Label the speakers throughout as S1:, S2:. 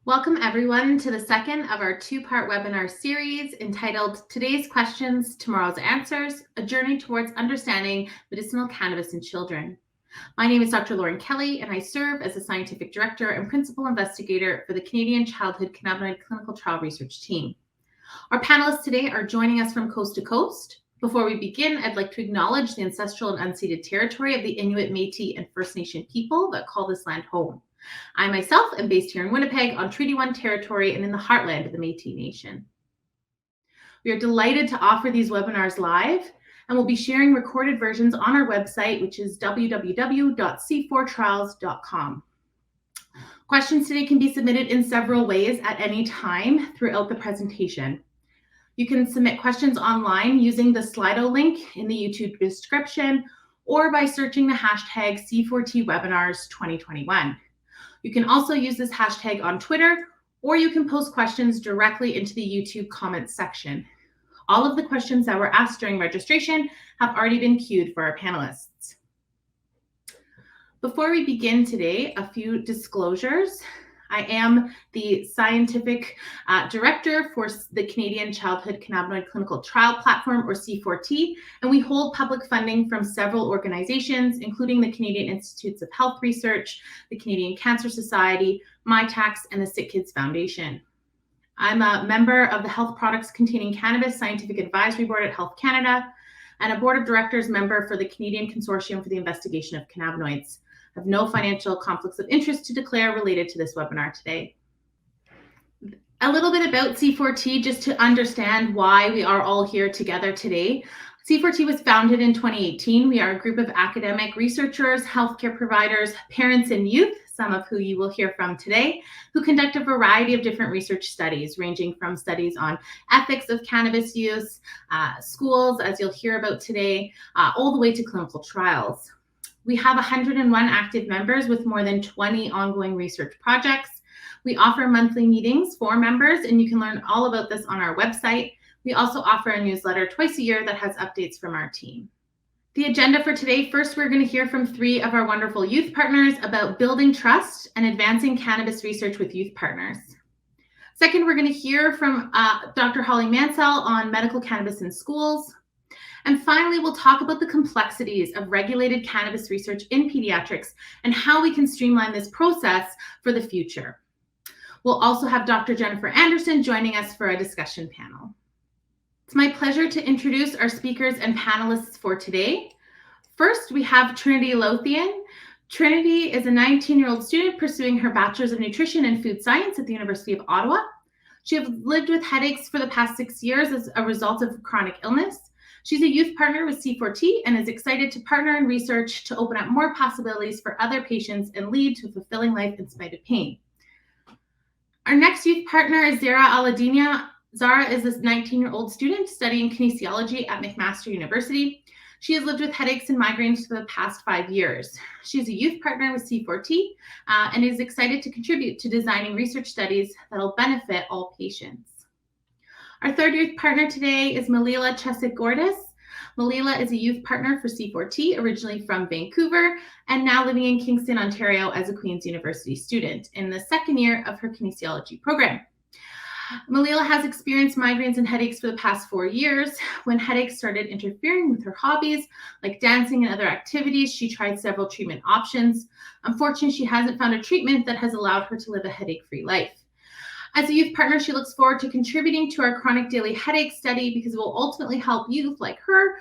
S1: Welcome everyone to the second of our two-part webinar series entitled Today's Questions, Tomorrow's Answers, A Journey Towards Understanding Medicinal Cannabis in Children. My name is Dr. Lauren Kelly, and I serve as the Scientific Director and Principal Investigator for the Canadian Childhood Cannabinoid Clinical Trial Research Team. Our panelists today are joining us from coast to coast. Before we begin, I'd like to acknowledge the ancestral and unceded territory of the Inuit, Métis, and First Nation people that call this land home. I myself am based here in Winnipeg on Treaty 1 territory and in the heartland of the Métis Nation. We are delighted to offer these webinars live, and we'll be sharing recorded versions on our website, which is www.c4trials.com. Questions today can be submitted in several ways at any time throughout the presentation. You can submit questions online using the Slido link in the YouTube description or by searching the hashtag C4T Webinars 2021. You can also use this hashtag on Twitter, or you can post questions directly into the YouTube comments section. All of the questions that were asked during registration have already been queued for our panelists. Before we begin today, a few disclosures. I am the Scientific Director for the Canadian Childhood Cannabinoid Clinical Trial Platform, or C4T, and we hold public funding from several organizations, including the Canadian Institutes of Health Research, the Canadian Cancer Society, MyTax, and the Sick Kids Foundation. I'm a member of the Health Products Containing Cannabis Scientific Advisory Board at Health Canada, and a Board of Directors member for the Canadian Consortium for the Investigation of Cannabinoids. I have no financial conflicts of interest to declare related to this webinar today. A little bit about C4T, just to understand why we are all here together today. C4T was founded in 2018. We are a group of academic researchers, healthcare providers, parents, and youth, some of who you will hear from today, who conduct a variety of different research studies, ranging from studies on ethics of cannabis use, schools, as you'll hear about today, all the way to clinical trials. We have 101 active members with more than 20 ongoing research projects. We offer monthly meetings for members, and you can learn all about this on our website. We also offer a newsletter twice a year that has updates from our team. The agenda for today: first, we're going to hear from three of our wonderful youth partners about building trust and advancing cannabis research with youth partners. Second, we're going to hear from Dr. Holly Mansell on medical cannabis in schools. And finally, we'll talk about the complexities of regulated cannabis research in pediatrics and how we can streamline this process for the future. We'll also have Dr. Jennifer Anderson joining us for a discussion panel. It's my pleasure to introduce our speakers and panelists for today. First, we have Trinity Lowthian. Trinity is a 19-year-old student pursuing her Bachelor's of Nutrition and Food Science at the University of Ottawa. She has lived with headaches for the past 6 years as a result of chronic illness. She's a youth partner with C4T and is excited to partner in research to open up more possibilities for other patients and lead to a fulfilling life in spite of pain. Our next youth partner is Zahra Alidina. Zahra is this 19-year-old student studying kinesiology at McMaster University. She has lived with headaches and migraines for the past 5 years. She's a youth partner with C4T and is excited to contribute to designing research studies that will benefit all patients. Our third youth partner today is Melila Chesick-Gordis. Melila is a youth partner for C4T, originally from Vancouver, and now living in Kingston, Ontario as a Queen's University student in the second year of her kinesiology program. Melila has experienced migraines and headaches for the past 4 years. When headaches started interfering with her hobbies, like dancing and other activities, she tried several treatment options. Unfortunately, she hasn't found a treatment that has allowed her to live a headache-free life. As a youth partner, she looks forward to contributing to our chronic daily headache study because it will ultimately help youth like her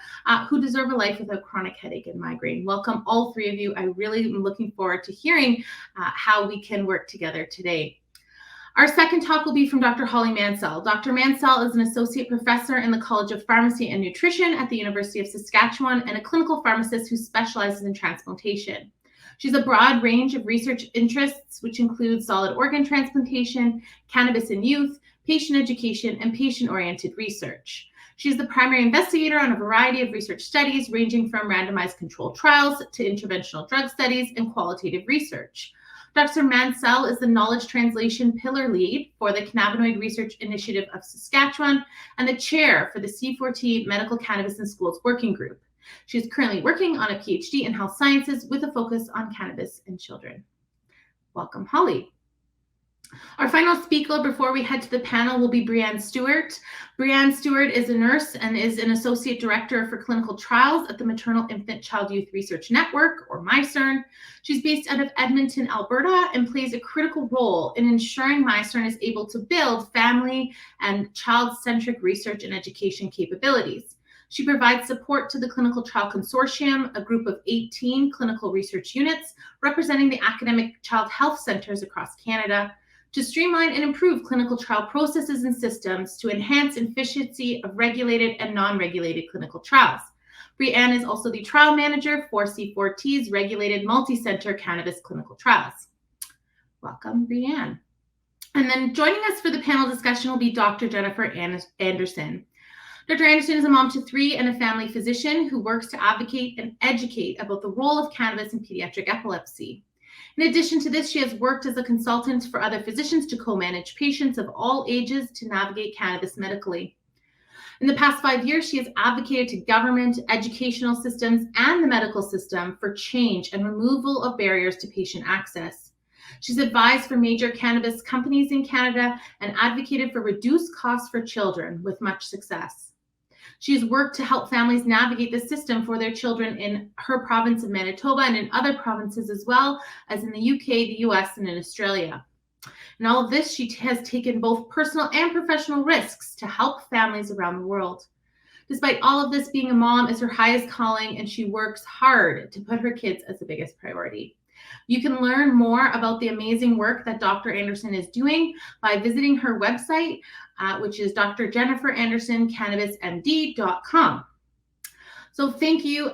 S1: who deserve a life without chronic headache and migraine. Welcome, all three of you. I really am looking forward to hearing how we can work together today. Our second talk will be from Dr. Holly Mansell. Dr. Mansell is an associate professor in the College of Pharmacy and Nutrition at the University of Saskatchewan and a clinical pharmacist who specializes in transplantation. She has a broad range of research interests, which include solid organ transplantation, cannabis in youth, patient education, and patient-oriented research. She is the primary investigator on a variety of research studies, ranging from randomized controlled trials to interventional drug studies and qualitative research. Dr. Mansell is the Knowledge Translation Pillar Lead for the Cannabinoid Research Initiative of Saskatchewan and the chair for the C4T Medical Cannabis in Schools Working Group. She is currently working on a PhD in health sciences with a focus on cannabis in children. Welcome, Holly. Our final speaker before we head to the panel will be Breanne Stewart. Breanne Stewart is a nurse and is an Associate Director for Clinical Trials at the Maternal Infant Child Youth Research Network, or MyCERN. She's based out of Edmonton, Alberta, and plays a critical role in ensuring MyCERN is able to build family and child-centric research and education capabilities. She provides support to the Clinical Trial Consortium, a group of 18 clinical research units representing the academic child health centers across Canada, to streamline and improve clinical trial processes and systems to enhance efficiency of regulated and non-regulated clinical trials. Breanne is also the trial manager for C4T's regulated multi-center cannabis clinical trials. Welcome, Breanne. And then joining us for the panel discussion will be Dr. Jennifer Anderson. Dr. Anderson is a mom to 3 and a family physician who works to advocate and educate about the role of cannabis in pediatric epilepsy. In addition to this, she has worked as a consultant for other physicians to co-manage patients of all ages to navigate cannabis medically. In the past 5 years, she has advocated to government, educational systems, and the medical system for change and removal of barriers to patient access. She's advised for major cannabis companies in Canada and advocated for reduced costs for children with much success. She's worked to help families navigate the system for their children in her province of Manitoba and in other provinces as well as in the UK, the US, and in Australia. In all of this, she has taken both personal and professional risks to help families around the world. Despite all of this, being a mom is her highest calling, and she works hard to put her kids as the biggest priority. You can learn more about the amazing work that Dr. Anderson is doing by visiting her website, which is drjenniferandersonCannabisMD.com. So thank you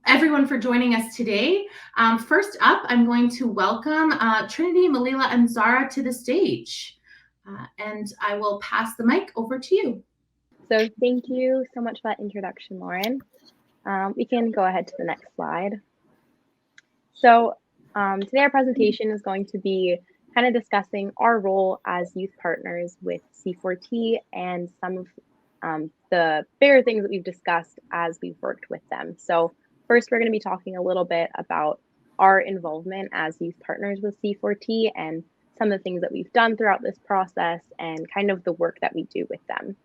S1: everyone for joining us today. First up, I'm going to welcome Trinity, Melila, and Zahra to the stage. And I will pass the mic over to you.
S2: So thank you so much for that introduction, Lauren. We can go ahead to the next slide. So today our presentation is going to be kind of discussing our role as youth partners with C4T and some of the bigger things that we've discussed as we've worked with them. So first, we're going to be talking a little bit about our involvement as youth partners with C4T and some of the things that we've done throughout this process and kind of the work that we do with them.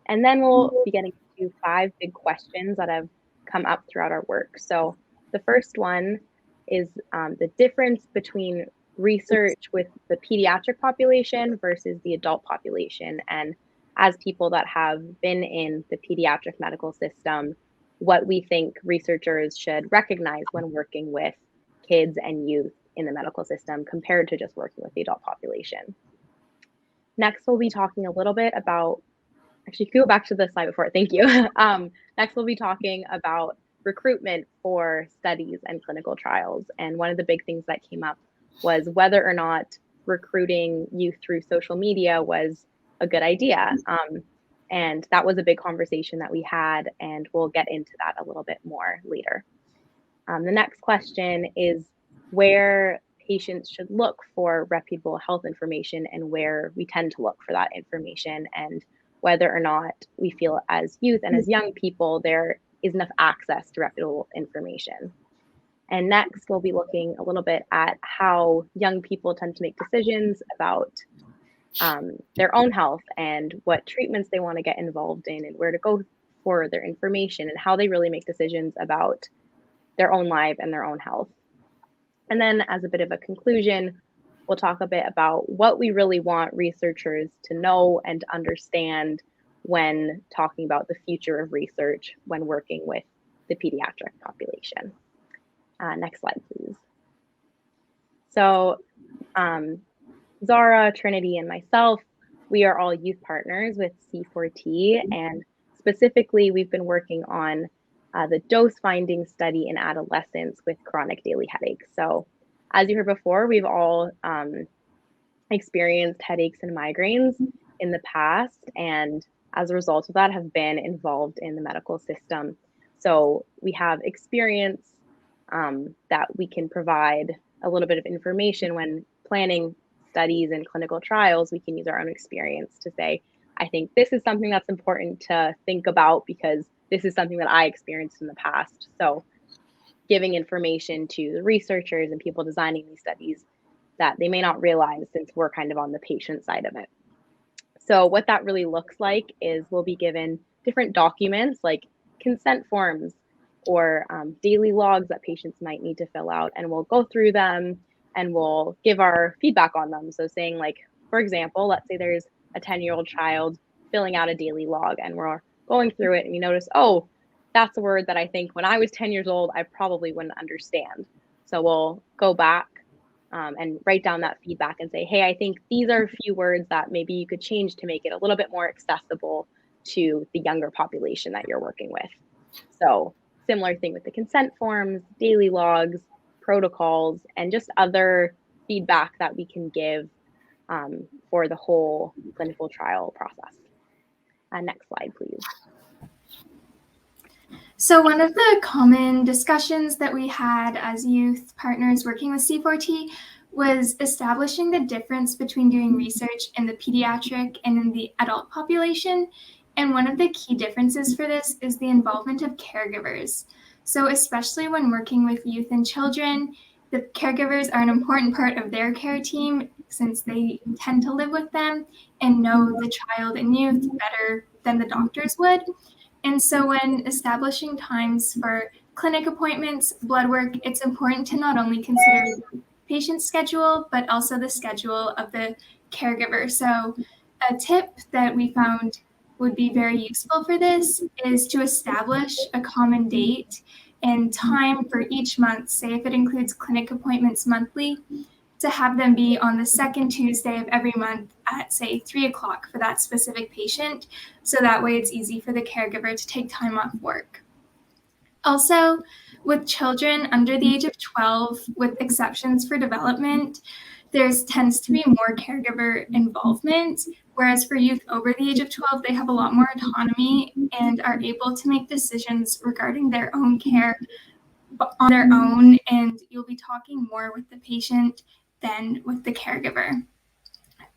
S2: And then we'll be getting to 5 big questions that have come up throughout our work. So the first one is the difference between research with the pediatric population versus the adult population. And as people that have been in the pediatric medical system, what we think researchers should recognize when working with kids and youth in the medical system compared to just working with the adult population. Next, we'll be talking a little bit about, actually, go back to the slide before, thank you. Next, we'll be talking about recruitment for studies and clinical trials. And one of the big things that came up was whether or not recruiting youth through social media was a good idea. And that was a big conversation that we had, and we'll get into that a little bit more later. The next question is where patients should look for reputable health information and where we tend to look for that information, and whether or not we feel as youth and as young people there is enough access to reputable information. And next, we'll be looking a little bit at how young people tend to make decisions about their own health and what treatments they want to get involved in and where to go for their information and how they really make decisions about their own life and their own health. And then as a bit of a conclusion, we'll talk a bit about what we really want researchers to know and understand when talking about the future of research when working with the pediatric population. Next slide, please. So Zahra, Trinity, and myself, we are all youth partners with C4T, and specifically we've been working on the dose finding study in adolescents with chronic daily headaches. So as you heard before, we've all experienced headaches and migraines in the past, and as a result of that have been involved in the medical system. So we have experience that we can provide a little bit of information when planning studies and clinical trials. We can use our own experience to say, I think this is something that's important to think about because this is something that I experienced in the past. So giving information to the researchers and people designing these studies that they may not realize since we're kind of on the patient side of it. So what that really looks like is we'll be given different documents like consent forms or daily logs that patients might need to fill out, and we'll go through them and we'll give our feedback on them. So saying, like, for example, let's say there's a 10-year-old child filling out a daily log and we're going through it and we notice, oh, that's a word that I think when I was 10 years old, I probably wouldn't understand. So we'll go back and write down that feedback and say, hey, I think these are a few words that maybe you could change to make it a little bit more accessible to the younger population that you're working with. So similar thing with the consent forms, daily logs, protocols, and just other feedback that we can give for the whole clinical trial process. Next slide, please.
S3: So one of the common discussions that we had as youth partners working with C4T was establishing the difference between doing research in the pediatric and in the adult population. And one of the key differences for this is the involvement of caregivers. So especially when working with youth and children, the caregivers are an important part of their care team since they tend to live with them and know the child and youth better than the doctors would. And so when establishing times for clinic appointments, blood work, it's important to not only consider the patient's schedule, but also the schedule of the caregiver. So a tip that we found would be very useful for this is to establish a common date and time for each month. Say if it includes clinic appointments monthly, to have them be on the second Tuesday of every month at, say, 3 o'clock for that specific patient. So that way it's easy for the caregiver to take time off work. Also, with children under the age of 12, with exceptions for development, there tends to be more caregiver involvement, whereas for youth over the age of 12, they have a lot more autonomy and are able to make decisions regarding their own care on their own, and you'll be talking more with the patient than with the caregiver.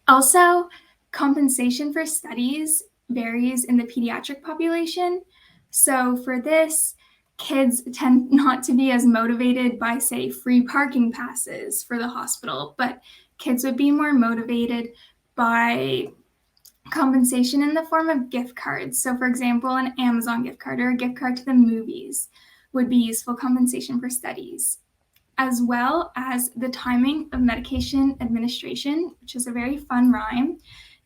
S3: Also, compensation for studies varies in the pediatric population. So for this, kids tend not to be as motivated by, say, free parking passes for the hospital, but kids would be more motivated by compensation in the form of gift cards. So for example, an Amazon gift card or a gift card to the movies would be useful compensation for studies, as well as the timing of medication administration, which is a very fun rhyme.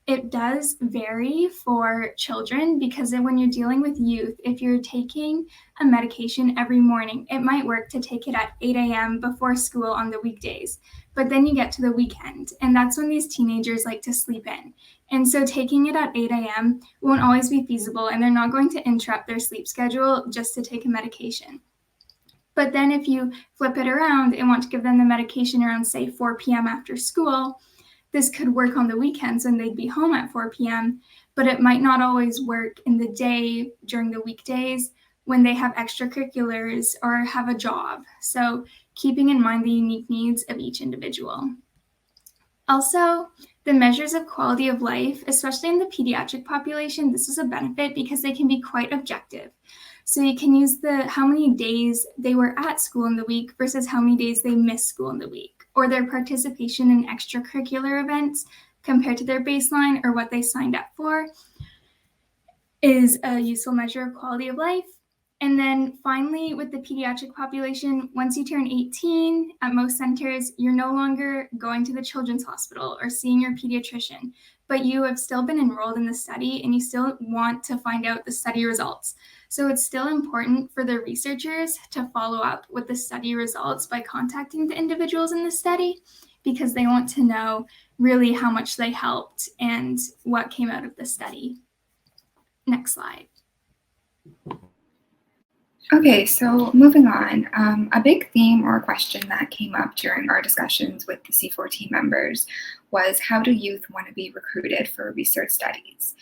S3: It does vary for children because when you're dealing with youth, if you're taking a medication every morning, it might work to take it at 8 a.m. before school on the weekdays. But then you get to the weekend, and that's when these teenagers like to sleep in. And so taking it at 8 a.m. won't always be feasible, and they're not going to interrupt their sleep schedule just to take a medication. But then if you flip it around and want to give them the medication around, say, 4 p.m. after school, this could work on the weekends when they'd be home at 4 p.m., but it might not always work in the day during the weekdays when they have extracurriculars or have a job. So keeping in mind the unique needs of each individual. Also, the measures of quality of life, especially in the pediatric population, this is a benefit because they can be quite objective. So you can use how many days they were at school in the week versus how many days they missed school in the week, or their participation in extracurricular events compared to their baseline or what they signed up for is a useful measure of quality of life. And then finally, with the pediatric population, once you turn 18, at most centers, you're no longer going to the children's hospital or seeing your pediatrician, but you have still been enrolled in the study and you still want to find out the study results. So it's still important for the researchers to follow up with the study results by contacting the individuals in the study because they want to know really how much they helped and what came out of the study. Next slide.
S4: Okay, so moving on, a big theme or question that came up during our discussions with the C4T members was how do youth want to be recruited for research studies?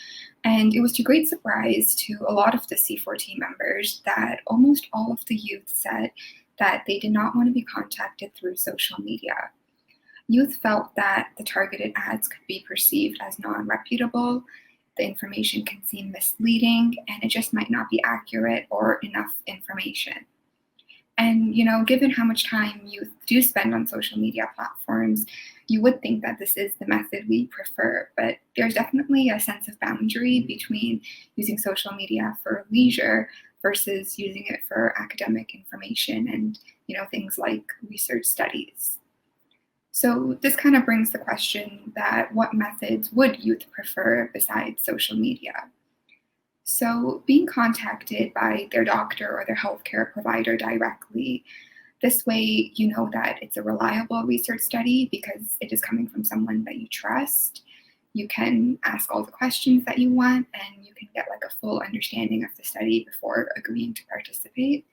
S4: And it was to great surprise to a lot of the C4T members that almost all of the youth said that they did not want to be contacted through social media. Youth felt that the targeted ads could be perceived as non-reputable, the information can seem misleading, and it just might not be accurate or enough information. And, given how much time youth do spend on social media platforms, you would think that this is the method we prefer, but there's definitely a sense of boundary between using social media for leisure versus using it for academic information and, things like research studies. So this kind of brings the question that what methods would youth prefer besides social media? So being contacted by their doctor or their healthcare provider directly, this way you know that it's a reliable research study because it is coming from someone that you trust. You can ask all the questions that you want and you can get like a full understanding of the study before agreeing to participate.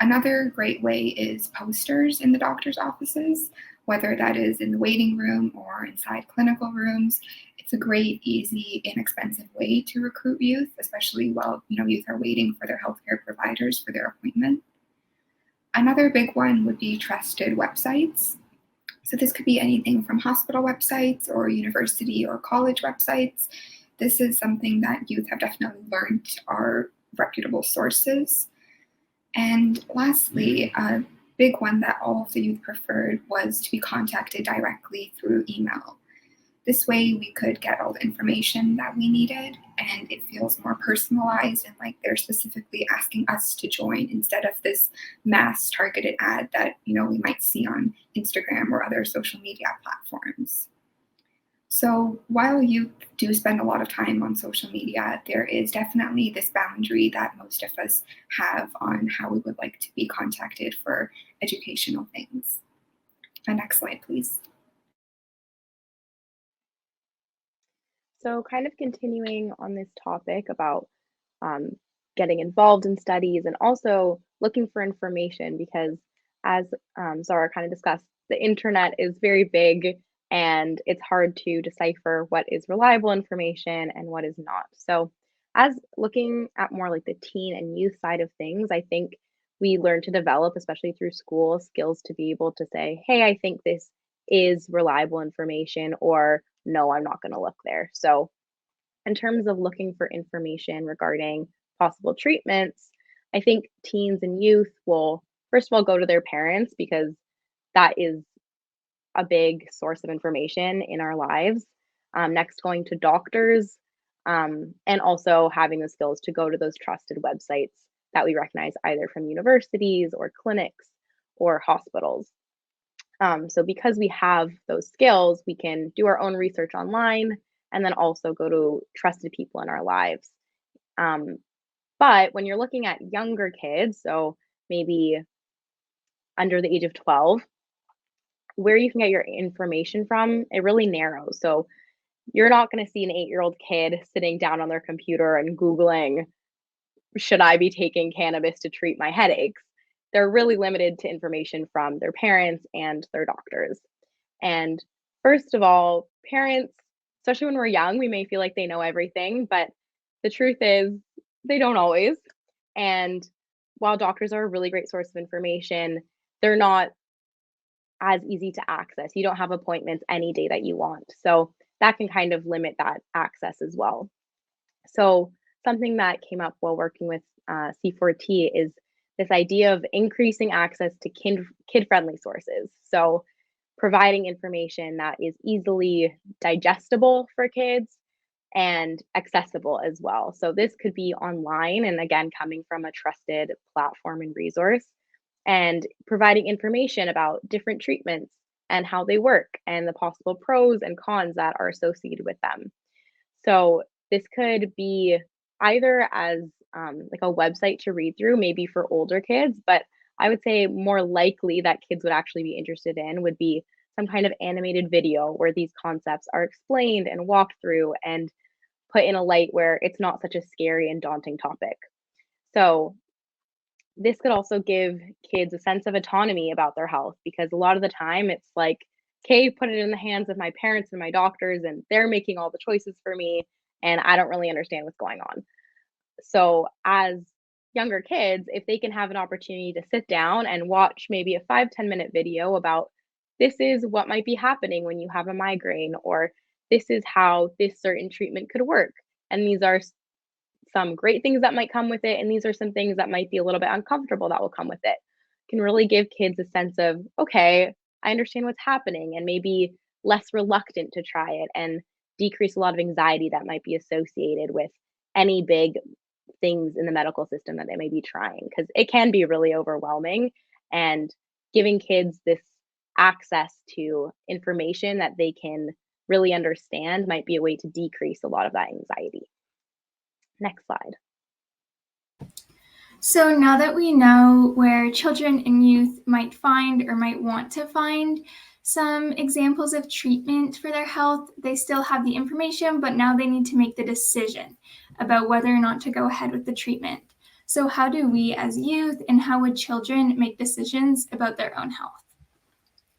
S4: Another great way is posters in the doctor's offices, whether that is in the waiting room or inside clinical rooms. It's a great, easy, inexpensive way to recruit youth, especially while youth are waiting for their healthcare providers for their appointment. Another big one would be trusted websites. So this could be anything from hospital websites or university or college websites. This is something that youth have definitely learned are reputable sources. And lastly, a big one that all of the youth preferred was to be contacted directly through email. This way we could get all the information that we needed and it feels more personalized and like they're specifically asking us to join instead of this mass targeted ad that we might see on Instagram or other social media platforms. So while youth do spend a lot of time on social media, there is definitely this boundary that most of us have on how we would like to be contacted for educational things. Next slide, please.
S2: So kind of continuing on this topic about getting involved in studies and also looking for information because as Zahra kind of discussed, the internet is very big and it's hard to decipher what is reliable information and what is not. So as looking at more like the teen and youth side of things, I think we learn to develop, especially through school, skills to be able to say, hey, I think this is reliable information, or no, I'm not going to look there. So in terms of looking for information regarding possible treatments, I think teens and youth will first of all go to their parents because that is a big source of information in our lives. Next, going to doctors, and also having the skills to go to those trusted websites that we recognize either from universities or clinics or hospitals. So because we have those skills, we can do our own research online and then also go to trusted people in our lives. But when you're looking at younger kids, so maybe under the age of 12, where you can get your information from, it really narrows. So you're not going to see an 8-year-old kid sitting down on their computer and Googling, should I be taking cannabis to treat my headaches? They're really limited to information from their parents and their doctors. And first of all, parents, especially when we're young, we may feel like they know everything, but the truth is they don't always. And while doctors are a really great source of information, they're not as easy to access. You don't have appointments any day that you want. So that can kind of limit that access as well. So something that came up while working with C4T is this idea of increasing access to kid-friendly sources. So providing information that is easily digestible for kids and accessible as well. So this could be online and again, coming from a trusted platform and resource and providing information about different treatments and how they work and the possible pros and cons that are associated with them. So this could be either as like a website to read through, maybe for older kids, but I would say more likely that kids would actually be interested in would be some kind of animated video where these concepts are explained and walked through and put in a light where it's not such a scary and daunting topic. So this could also give kids a sense of autonomy about their health because a lot of the time it's like, okay, put it in the hands of my parents and my doctors and they're making all the choices for me and I don't really understand what's going on. So as younger kids, if they can have an opportunity to sit down and watch maybe a 5-10 minute video about this is what might be happening when you have a migraine, or this is how this certain treatment could work. And these are some great things that might come with it. And these are some things that might be a little bit uncomfortable that will come with it. can really give kids a sense of, okay, I understand what's happening, and maybe less reluctant to try it and decrease a lot of anxiety that might be associated with any big things in the medical system that they may be trying, because it can be really overwhelming. And giving kids this access to information that they can really understand might be a way to decrease a lot of that anxiety. Next slide.
S3: So now that we know where children and youth might find or might want to find some examples of treatment for their health, they still have the information, but now they need to make the decision about whether or not to go ahead with the treatment. So how do we as youth and how would children make decisions about their own health?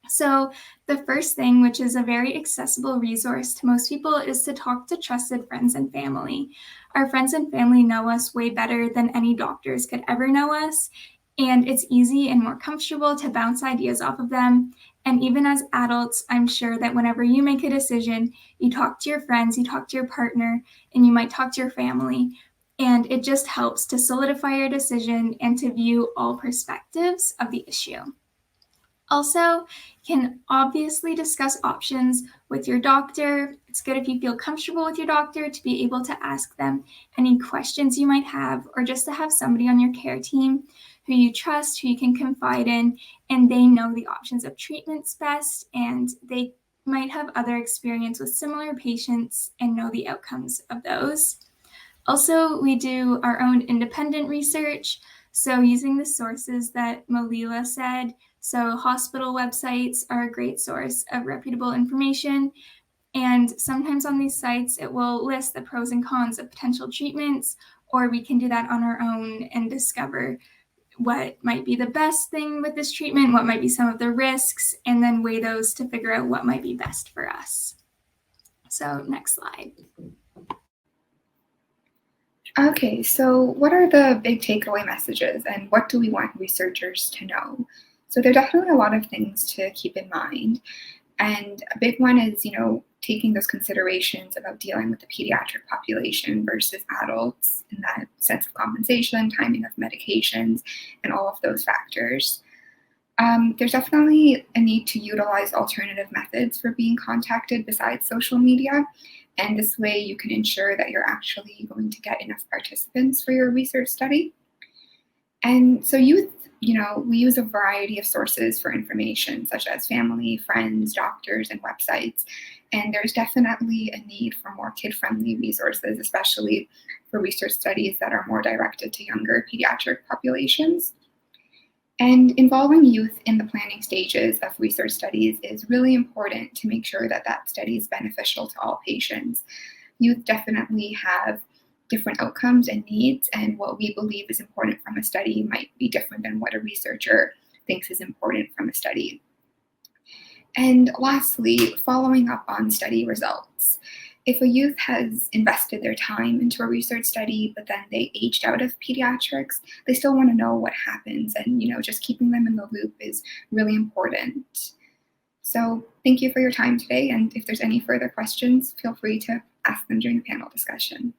S3: So the first thing, which is a very accessible resource to most people, is to talk to trusted friends and family. Our friends and family know us way better than any doctors could ever know us, and it's easy and more comfortable to bounce ideas off of them. And even as adults, I'm sure that whenever you make a decision, you talk to your friends, you talk to your partner, and you might talk to your family. And it just helps to solidify your decision and to view all perspectives of the issue. Also, you can obviously discuss options with your doctor. It's good if you feel comfortable with your doctor to be able to ask them any questions you might have, or just to have somebody on your care team who you trust, who you can confide in, and they know the options of treatments best, and they might have other experience with similar patients and know the outcomes of those. Also, we do our own independent research. So using the sources that Melila said, so hospital websites are a great source of reputable information. And sometimes on these sites, it will list the pros and cons of potential treatments, or we can do that on our own and discover what might be the best thing with this treatment, what might be some of the risks, and then weigh those to figure out what might be best for us. So next slide.
S4: Okay, so what are the big takeaway messages and what do we want researchers to know? So there are definitely a lot of things to keep in mind. And a big one is, taking those considerations about dealing with the pediatric population versus adults in that sense of compensation, timing of medications, and all of those factors. There's definitely a need to utilize alternative methods for being contacted besides social media. And this way you can ensure that you're actually going to get enough participants for your research study. And so youth, we use a variety of sources for information, such as family, friends, doctors, and websites. And there's definitely a need for more kid-friendly resources, especially for research studies that are more directed to younger pediatric populations. And involving youth in the planning stages of research studies is really important to make sure that that study is beneficial to all patients. Youth definitely have different outcomes and needs, and what we believe is important from a study might be different than what a researcher thinks is important from a study. And lastly, following up on study results. If a youth has invested their time into a research study, but then they aged out of pediatrics, they still want to know what happens, and just keeping them in the loop is really important. So thank you for your time today, and if there's any further questions, feel free to ask them during the panel discussion.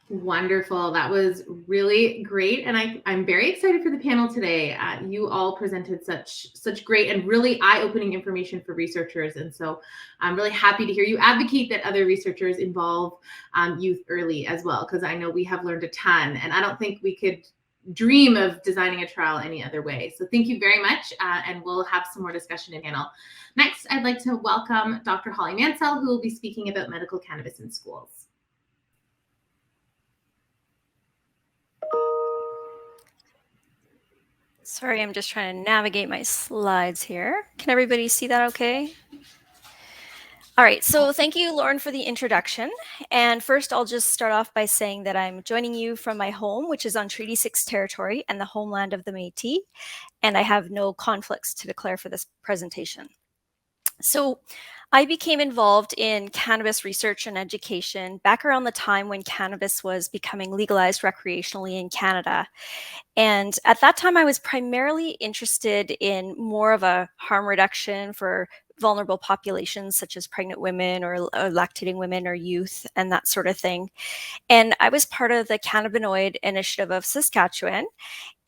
S1: Wonderful. That was really great. And I'm very excited for the panel today. You all presented such great and really eye-opening information for researchers. And so I'm really happy to hear you advocate that other researchers involve youth early as well, because I know we have learned a ton, and I don't think we could dream of designing a trial any other way. So thank you very much, and we'll have some more discussion in panel. Next, I'd like to welcome Dr. Holly Mansell, who will be speaking about medical cannabis in schools.
S5: Sorry, I'm just trying to navigate my slides here. Can everybody see that okay? All right, so thank you, Lauren, for the introduction. And first, I'll just start off by saying that I'm joining you from my home, which is on Treaty 6 territory and the homeland of the Métis, and I have no conflicts to declare for this presentation. So I became involved in cannabis research and education back around the time when cannabis was becoming legalized recreationally in Canada. And at that time, I was primarily interested in more of a harm reduction for vulnerable populations such as pregnant women or lactating women or youth and that sort of thing. And I was part of the Cannabinoid Initiative of Saskatchewan.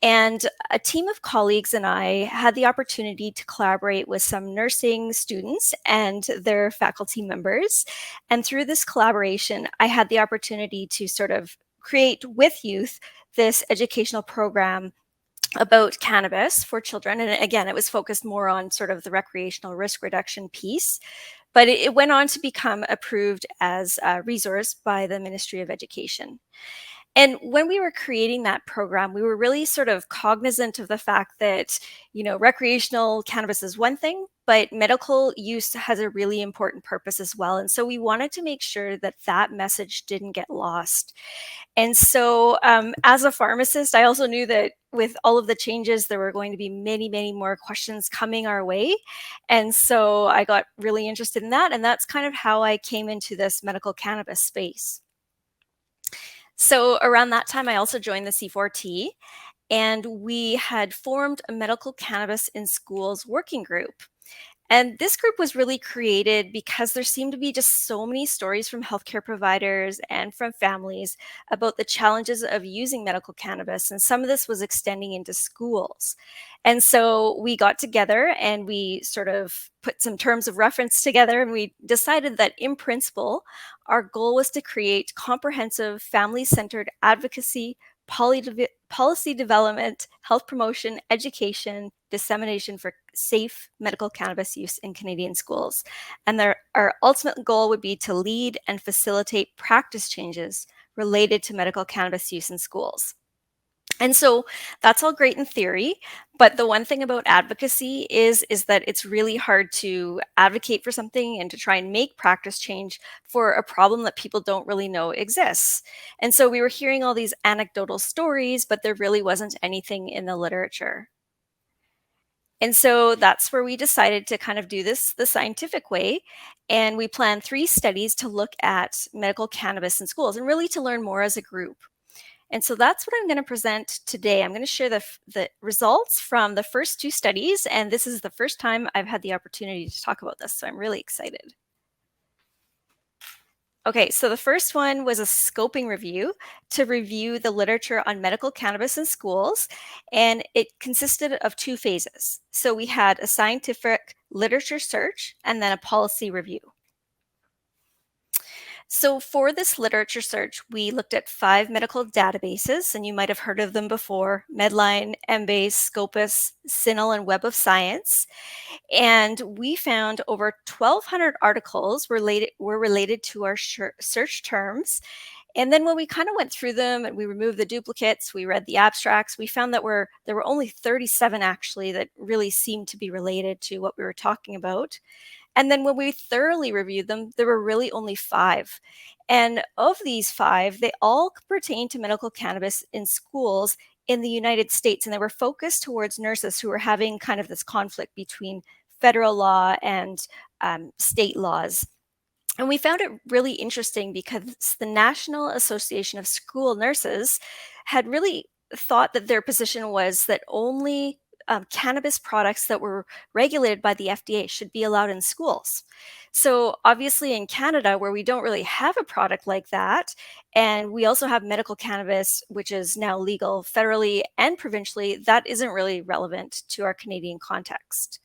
S5: And a team of colleagues and I had the opportunity to collaborate with some nursing students and their faculty members. And through this collaboration, I had the opportunity to sort of create with youth this educational program about cannabis for children. And again, it was focused more on sort of the recreational risk reduction piece. But it went on to become approved as a resource by the Ministry of Education. And when we were creating that program, we were really sort of cognizant of the fact that, recreational cannabis is one thing, but medical use has a really important purpose as well. And so we wanted to make sure that that message didn't get lost. And so as a pharmacist, I also knew that with all of the changes, there were going to be many, many more questions coming our way. And so I got really interested in that. And that's kind of how I came into this medical cannabis space. So around that time, I also joined the C4T, and we had formed a medical cannabis in schools working group. And this group was really created because there seemed to be just so many stories from healthcare providers and from families about the challenges of using medical cannabis. And some of this was extending into schools. And so we got together and we sort of put some terms of reference together, and we decided that in principle, our goal was to create comprehensive family-centered advocacy, policy development, health promotion, education, dissemination for safe medical cannabis use in Canadian schools. And our ultimate goal would be to lead and facilitate practice changes related to medical cannabis use in schools. And so that's all great in theory, but the one thing about advocacy is that it's really hard to advocate for something and to try and make practice change for a problem that people don't really know exists. And so we were hearing all these anecdotal stories, but there really wasn't anything in the literature. And so that's where we decided to kind of do this the scientific way. And we planned 3 studies to look at medical cannabis in schools and really to learn more as a group. And so that's what I'm going to present today. I'm going to share the results from the first 2 studies. And this is the first time I've had the opportunity to talk about this. So I'm really excited. Okay, so the first one was a scoping review to review the literature on medical cannabis in schools, and it consisted of 2 phases. So we had a scientific literature search and then a policy review. So for this literature search, we looked at 5 medical databases, and you might have heard of them before: Medline, Embase, Scopus, CINAHL, and Web of Science. And we found over 1,200 articles were related to our search terms. And then when we kind of went through them and we removed the duplicates, we read the abstracts, we found that there were only 37 actually that really seemed to be related to what we were talking about. And then when we thoroughly reviewed them, there were really only 5. And of these 5, they all pertain to medical cannabis in schools in the United States. And they were focused towards nurses who were having kind of this conflict between federal law and state laws. And we found it really interesting because the National Association of School Nurses had really thought that their position was that only cannabis products that were regulated by the FDA should be allowed in schools. So obviously in Canada, where we don't really have a product like that, and we also have medical cannabis, which is now legal federally and provincially, that isn't really relevant to our Canadian context.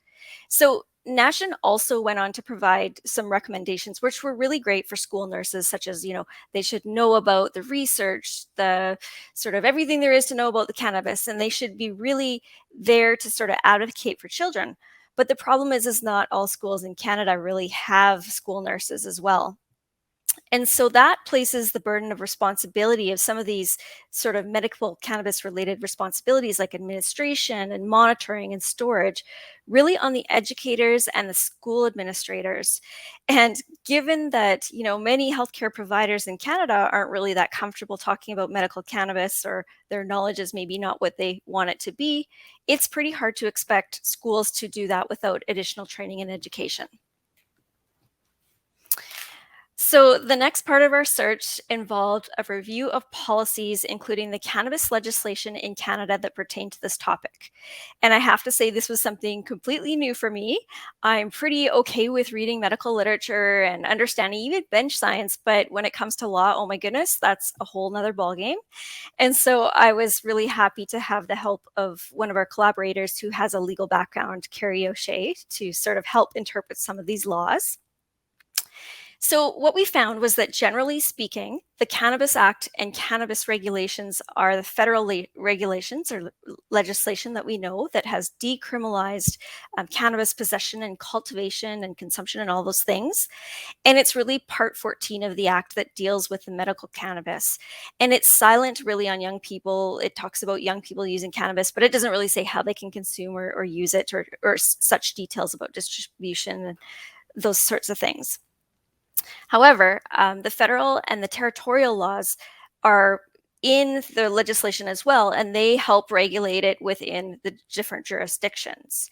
S5: So Nashin also went on to provide some recommendations, which were really great for school nurses, such as, they should know about the research, the sort of everything there is to know about the cannabis, and they should be really there to sort of advocate for children. But the problem is not all schools in Canada really have school nurses as well. And so that places the burden of responsibility of some of these sort of medical cannabis related responsibilities like administration and monitoring and storage really on the educators and the school administrators. And given that, many healthcare providers in Canada aren't really that comfortable talking about medical cannabis, or their knowledge is maybe not what they want it to be, it's pretty hard to expect schools to do that without additional training and education. So the next part of our search involved a review of policies, including the cannabis legislation in Canada that pertain to this topic. And I have to say, this was something completely new for me. I'm pretty okay with reading medical literature and understanding even bench science, but when it comes to law, oh my goodness, that's a whole nother ballgame. And so I was really happy to have the help of one of our collaborators who has a legal background, Carrie O'Shea, to sort of help interpret some of these laws. So what we found was that generally speaking, the Cannabis Act and cannabis regulations are the federal regulations or legislation that we know that has decriminalized cannabis possession and cultivation and consumption and all those things. And it's really part 14 of the act that deals with the medical cannabis. And it's silent really on young people. It talks about young people using cannabis, but it doesn't really say how they can consume or use it or such details about distribution and those sorts of things. However, the federal and the territorial laws are in the legislation as well, and they help regulate it within the different jurisdictions.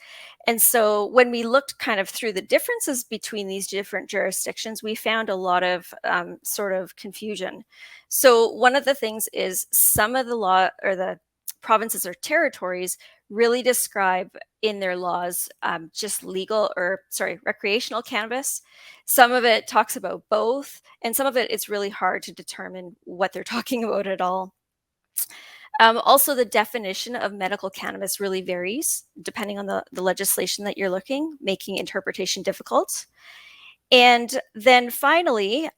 S5: And so when we looked kind of through the differences between these different jurisdictions, we found a lot of sort of confusion. So one of the things is some of the law or the provinces or territories really describe in their laws just recreational cannabis. Some of it talks about both, and some of it it's really hard to determine what they're talking about at all. Also, the definition of medical cannabis really varies depending on the legislation that you're looking, making interpretation difficult. And then finally,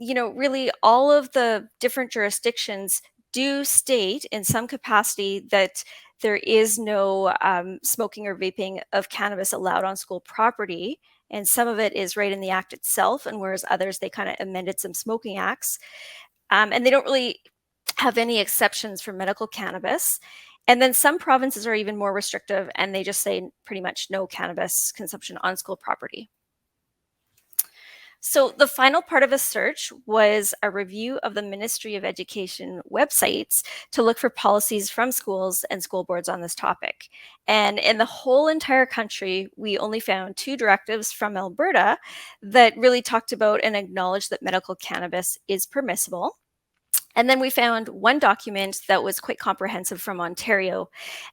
S5: really all of the different jurisdictions do state in some capacity that there is no smoking or vaping of cannabis allowed on school property. And some of it is right in the act itself, and whereas others, they kind of amended some smoking acts. And they don't really have any exceptions for medical cannabis. And then some provinces are even more restrictive, and they just say pretty much no cannabis consumption on school property. So the final part of a search was a review of the Ministry of Education websites to look for policies from schools and school boards on this topic. And in the whole entire country, we only found 2 directives from Alberta that really talked about and acknowledged that medical cannabis is permissible. And then we found one document that was quite comprehensive from Ontario,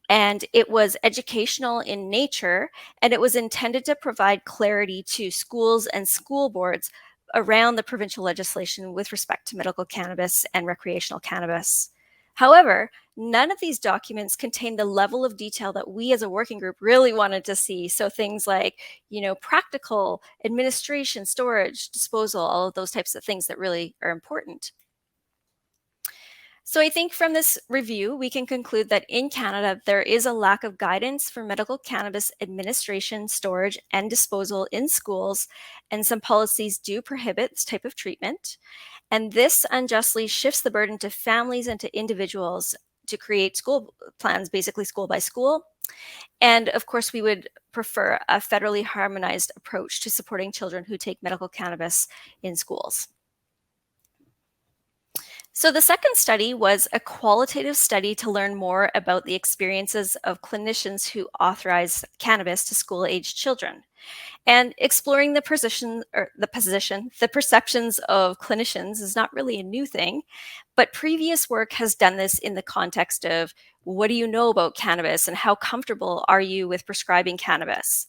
S5: and it was educational in nature, and it was intended to provide clarity to schools and school boards around the provincial legislation with respect to medical cannabis and recreational cannabis. However, none of these documents contain the level of detail that we as a working group really wanted to see. So things like, practical, administration, storage, disposal, all of those types of things that really are important. So I think from this review, we can conclude that in Canada, there is a lack of guidance for medical cannabis administration, storage, and disposal in schools, and some policies do prohibit this type of treatment. And this unjustly shifts the burden to families and to individuals to create school plans, basically school by school. And of course, we would prefer a federally harmonized approach to supporting children who take medical cannabis in schools. So the second study was a qualitative study to learn more about the experiences of clinicians who authorize cannabis to school-aged children, and exploring the perceptions of clinicians is not really a new thing, but previous work has done this in the context of what do you know about cannabis and how comfortable are you with prescribing cannabis?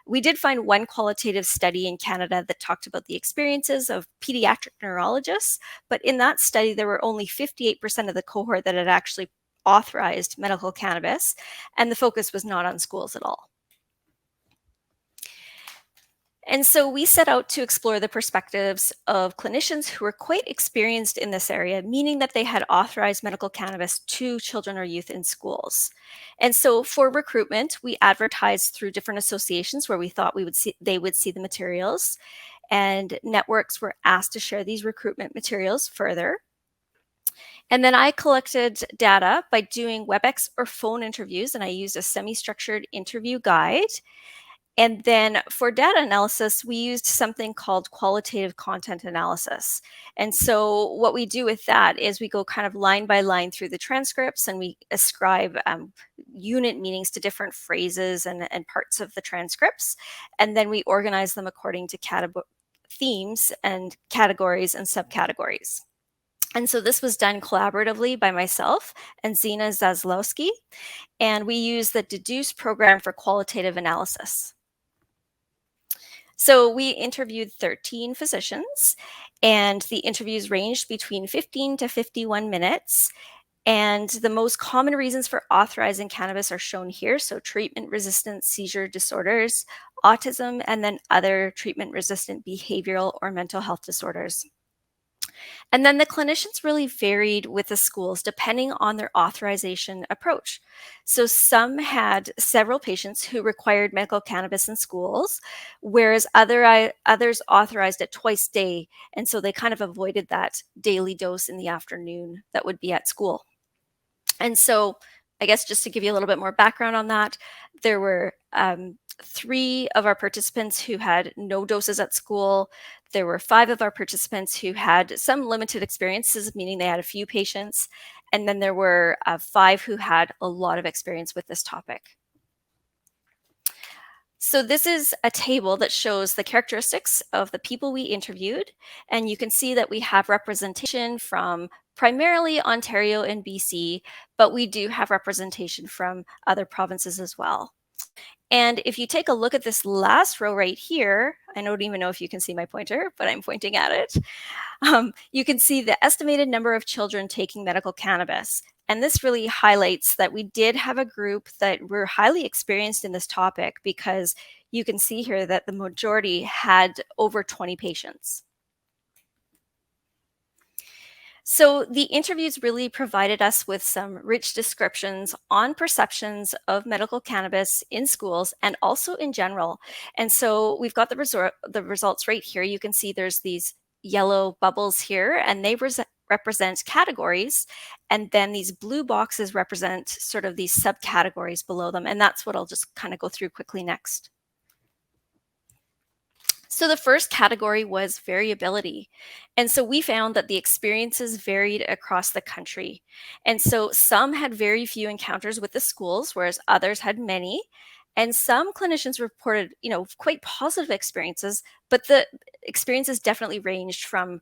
S5: We did find one qualitative study in Canada that talked about the experiences of pediatric neurologists, but in that study, there were only 58% of the cohort that had actually authorized medical cannabis, and the focus was not on schools at all. And so we set out to explore the perspectives of clinicians who were quite experienced in this area, meaning that they had authorized medical cannabis to children or youth in schools. And so for recruitment, we advertised through different associations where we thought they would see the materials, and networks were asked to share these recruitment materials further. And then I collected data by doing WebEx or phone interviews, and I used a semi-structured interview guide. And then for data analysis, we used something called qualitative content analysis. And so what we do with that is we go kind of line by line through the transcripts, and we ascribe unit meanings to different phrases and parts of the transcripts. And then we organize them according to themes and categories and subcategories. And so this was done collaboratively by myself and Zina Zaslowski, and we used the Deduce program for qualitative analysis. So we interviewed 13 physicians, and the interviews ranged between 15 to 51 minutes. And the most common reasons for authorizing cannabis are shown here. So treatment-resistant seizure disorders, autism, and then other treatment-resistant behavioral or mental health disorders. And then the clinicians really varied with the schools depending on their authorization approach. So some had several patients who required medical cannabis in schools, whereas others authorized it twice a day. And so they kind of avoided that daily dose in the afternoon that would be at school. And so I guess just to give you a little bit more background on that, there were 3 of our participants who had no doses at school. There were 5 of our participants who had some limited experiences, meaning they had a few patients. And then there were 5 who had a lot of experience with this topic. So this is a table that shows the characteristics of the people we interviewed. And you can see that we have representation from primarily Ontario and BC, but we do have representation from other provinces as well. And if you take a look at this last row right here, I don't even know if you can see my pointer, but I'm pointing at it. You can see the estimated number of children taking medical cannabis. And this really highlights that we did have a group that were highly experienced in this topic, because you can see here that the majority had over 20 patients. So the interviews really provided us with some rich descriptions on perceptions of medical cannabis in schools and also in general. And so we've got the results right here. You can see there's these yellow bubbles here, and they represent categories. And then these blue boxes represent sort of these subcategories below them. And that's what I'll just kind of go through quickly next. So the first category was variability. And so we found that the experiences varied across the country. And so some had very few encounters with the schools, whereas others had many. And some clinicians reported, quite positive experiences, but the experiences definitely ranged from,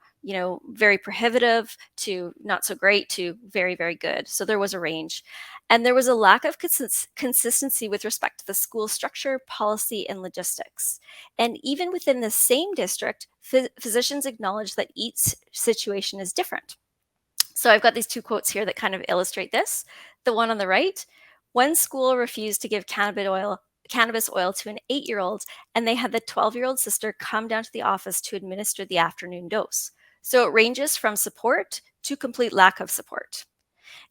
S5: very prohibitive to not so great to very, very good. So there was a range. And there was a lack of consistency with respect to the school structure, policy, and logistics. And even within the same district, physicians acknowledge that each situation is different. So I've got these 2 quotes here that kind of illustrate this. The one on the right: one school refused to give cannabis oil to an 8-year-old, and they had the 12-year-old sister come down to the office to administer the afternoon dose. So it ranges from support to complete lack of support.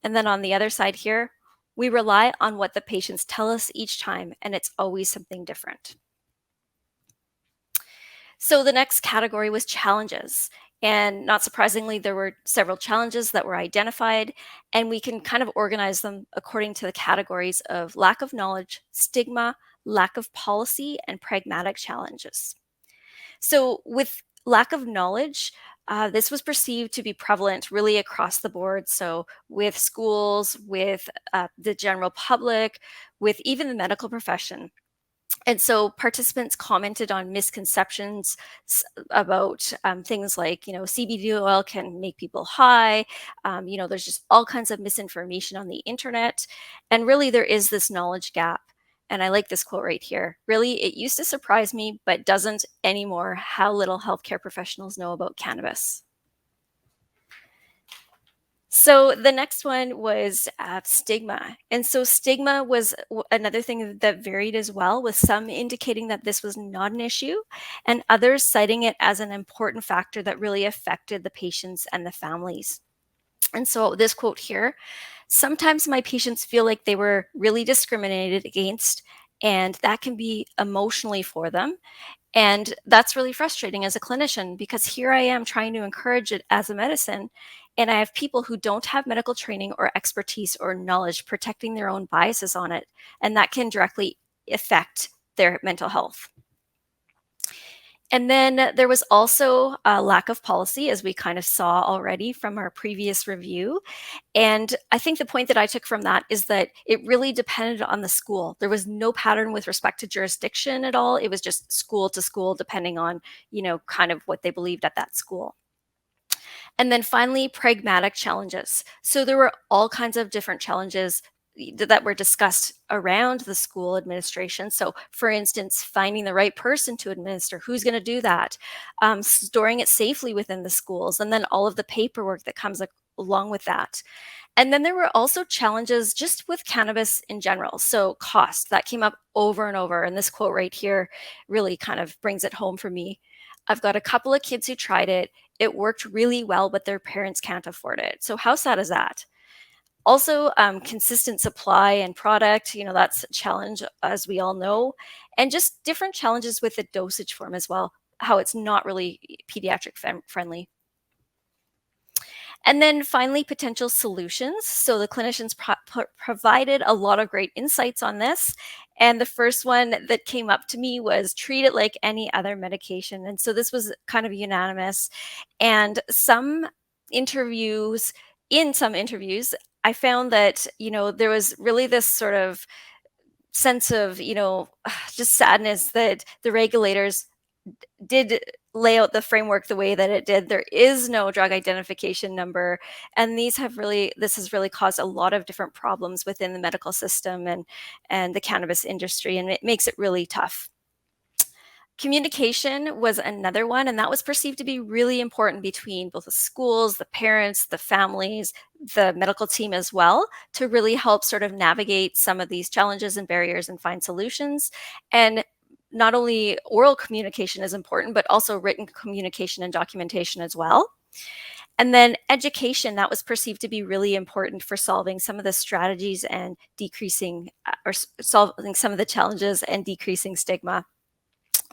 S5: And then on the other side here, we rely on what the patients tell us each time, and it's always something different. So the next category was challenges. And not surprisingly, there were several challenges that were identified, and we can kind of organize them according to the categories of lack of knowledge, stigma, lack of policy, and pragmatic challenges. So with lack of knowledge, this was perceived to be prevalent really across the board. So with schools, with the general public, with even the medical profession. And so participants commented on misconceptions about things like, CBD oil can make people high. There's just all kinds of misinformation on the internet. And really, there is this knowledge gap. And I like this quote right here. Really, it used to surprise me, but doesn't anymore, how little healthcare professionals know about cannabis. So the next one was stigma. And so stigma was another thing that varied as well, with some indicating that this was not an issue and others citing it as an important factor that really affected the patients and the families. And so this quote here: sometimes my patients feel like they were really discriminated against, and that can be emotionally for them. And that's really frustrating as a clinician, because here I am trying to encourage it as a medicine, and I have people who don't have medical training or expertise or knowledge protecting their own biases on it, and that can directly affect their mental health. And then there was also a lack of policy, as we kind of saw already from our previous review. And I think the point that I took from that is that it really depended on the school. There was no pattern with respect to jurisdiction at all. It was just school to school, depending on, kind of what they believed at that school. And then finally, pragmatic challenges. So there were all kinds of different challenges that were discussed around the school administration. So for instance, finding the right person to administer, who's going to do that, storing it safely within the schools, and then all of the paperwork that comes along with that. And then there were also challenges just with cannabis in general. So cost, that came up over and over. And this quote right here really kind of brings it home for me. I've got a couple of kids who tried it. It worked really well, but their parents can't afford it. So how sad is that? Also, consistent supply and product, that's a challenge, as we all know, and just different challenges with the dosage form as well, how it's not really pediatric friendly. And then finally, potential solutions. So the clinicians provided a lot of great insights on this. And the first one that came up to me was treat it like any other medication. And so this was kind of unanimous. And in some interviews, I found that, there was really this sort of sense of, just sadness that the regulators did lay out the framework the way that it did. There is no drug identification number. And this has really caused a lot of different problems within the medical system and the cannabis industry. And it makes it really tough. Communication was another one, and that was perceived to be really important between both the schools, the parents, the families, the medical team as well, to really help sort of navigate some of these challenges and barriers and find solutions. And not only oral communication is important, but also written communication and documentation as well. And then education, that was perceived to be really important for solving some of the strategies and decreasing or solving some of the challenges and decreasing stigma.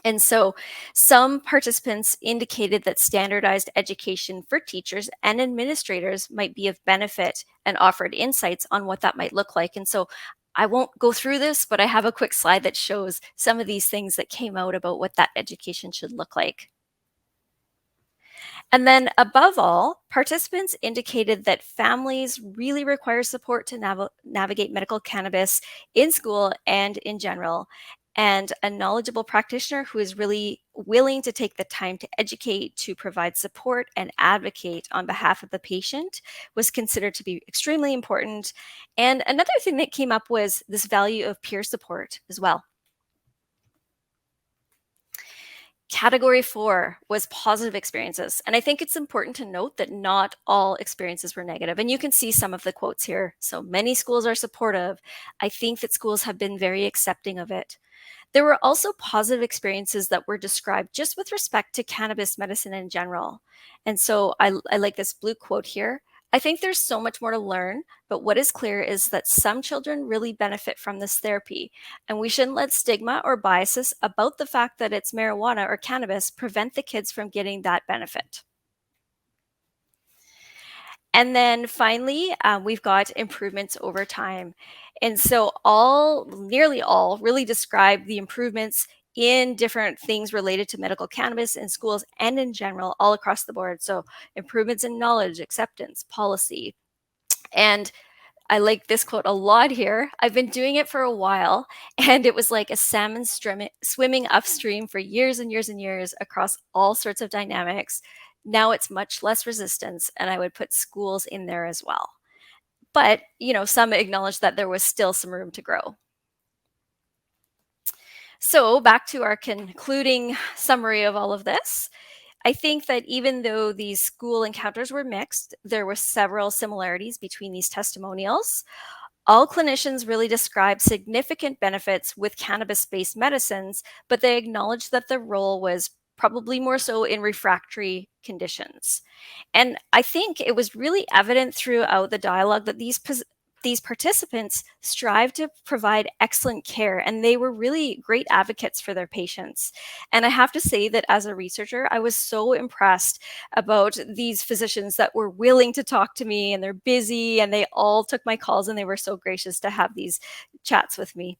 S5: And so some participants indicated that standardized education for teachers and administrators might be of benefit and offered insights on what that might look like. And so I won't go through this, but I have a quick slide that shows some of these things that came out about what that education should look like. And then above all, participants indicated that families really require support to navigate medical cannabis in school and in general. And a knowledgeable practitioner who is really willing to take the time to educate, to provide support and advocate on behalf of the patient was considered to be extremely important. And another thing that came up was this value of peer support as well. Category 4 was positive experiences. And I think it's important to note that not all experiences were negative. And you can see some of the quotes here. So many schools are supportive. I think that schools have been very accepting of it. There were also positive experiences that were described just with respect to cannabis medicine in general. And so I like this blue quote here. I think there's so much more to learn, but what is clear is that some children really benefit from this therapy, and we shouldn't let stigma or biases about the fact that it's marijuana or cannabis prevent the kids from getting that benefit. And then finally, we've got improvements over time. And so nearly all really describe the improvements in different things related to medical cannabis in schools and in general, all across the board. So improvements in knowledge, acceptance, policy. And I like this quote a lot here. I've been doing it for a while, and it was like a salmon swimming upstream for years and years and years across all sorts of dynamics. Now it's much less resistance, and I would put schools in there as well. But, some acknowledged that there was still some room to grow. So back to our concluding summary of all of this. I think that even though these school encounters were mixed, there were several similarities between these testimonials. All clinicians really described significant benefits with cannabis-based medicines, but they acknowledged that the role was probably more so in refractory conditions. And I think it was really evident throughout the dialogue that these participants strive to provide excellent care, and they were really great advocates for their patients. And I have to say that as a researcher, I was so impressed about these physicians that were willing to talk to me, and they're busy, and they all took my calls, and they were so gracious to have these chats with me.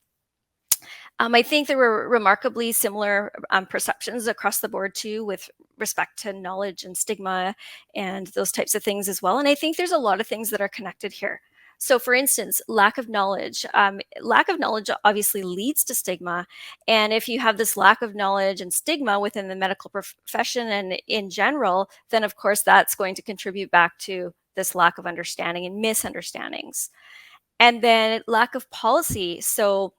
S5: I think there were remarkably similar perceptions across the board too, with respect to knowledge and stigma and those types of things as well. And I think there's a lot of things that are connected here. So for instance, lack of knowledge obviously leads to stigma. And if you have this lack of knowledge and stigma within the medical profession and in general, then of course that's going to contribute back to this lack of understanding and misunderstandings. And then lack of policy. So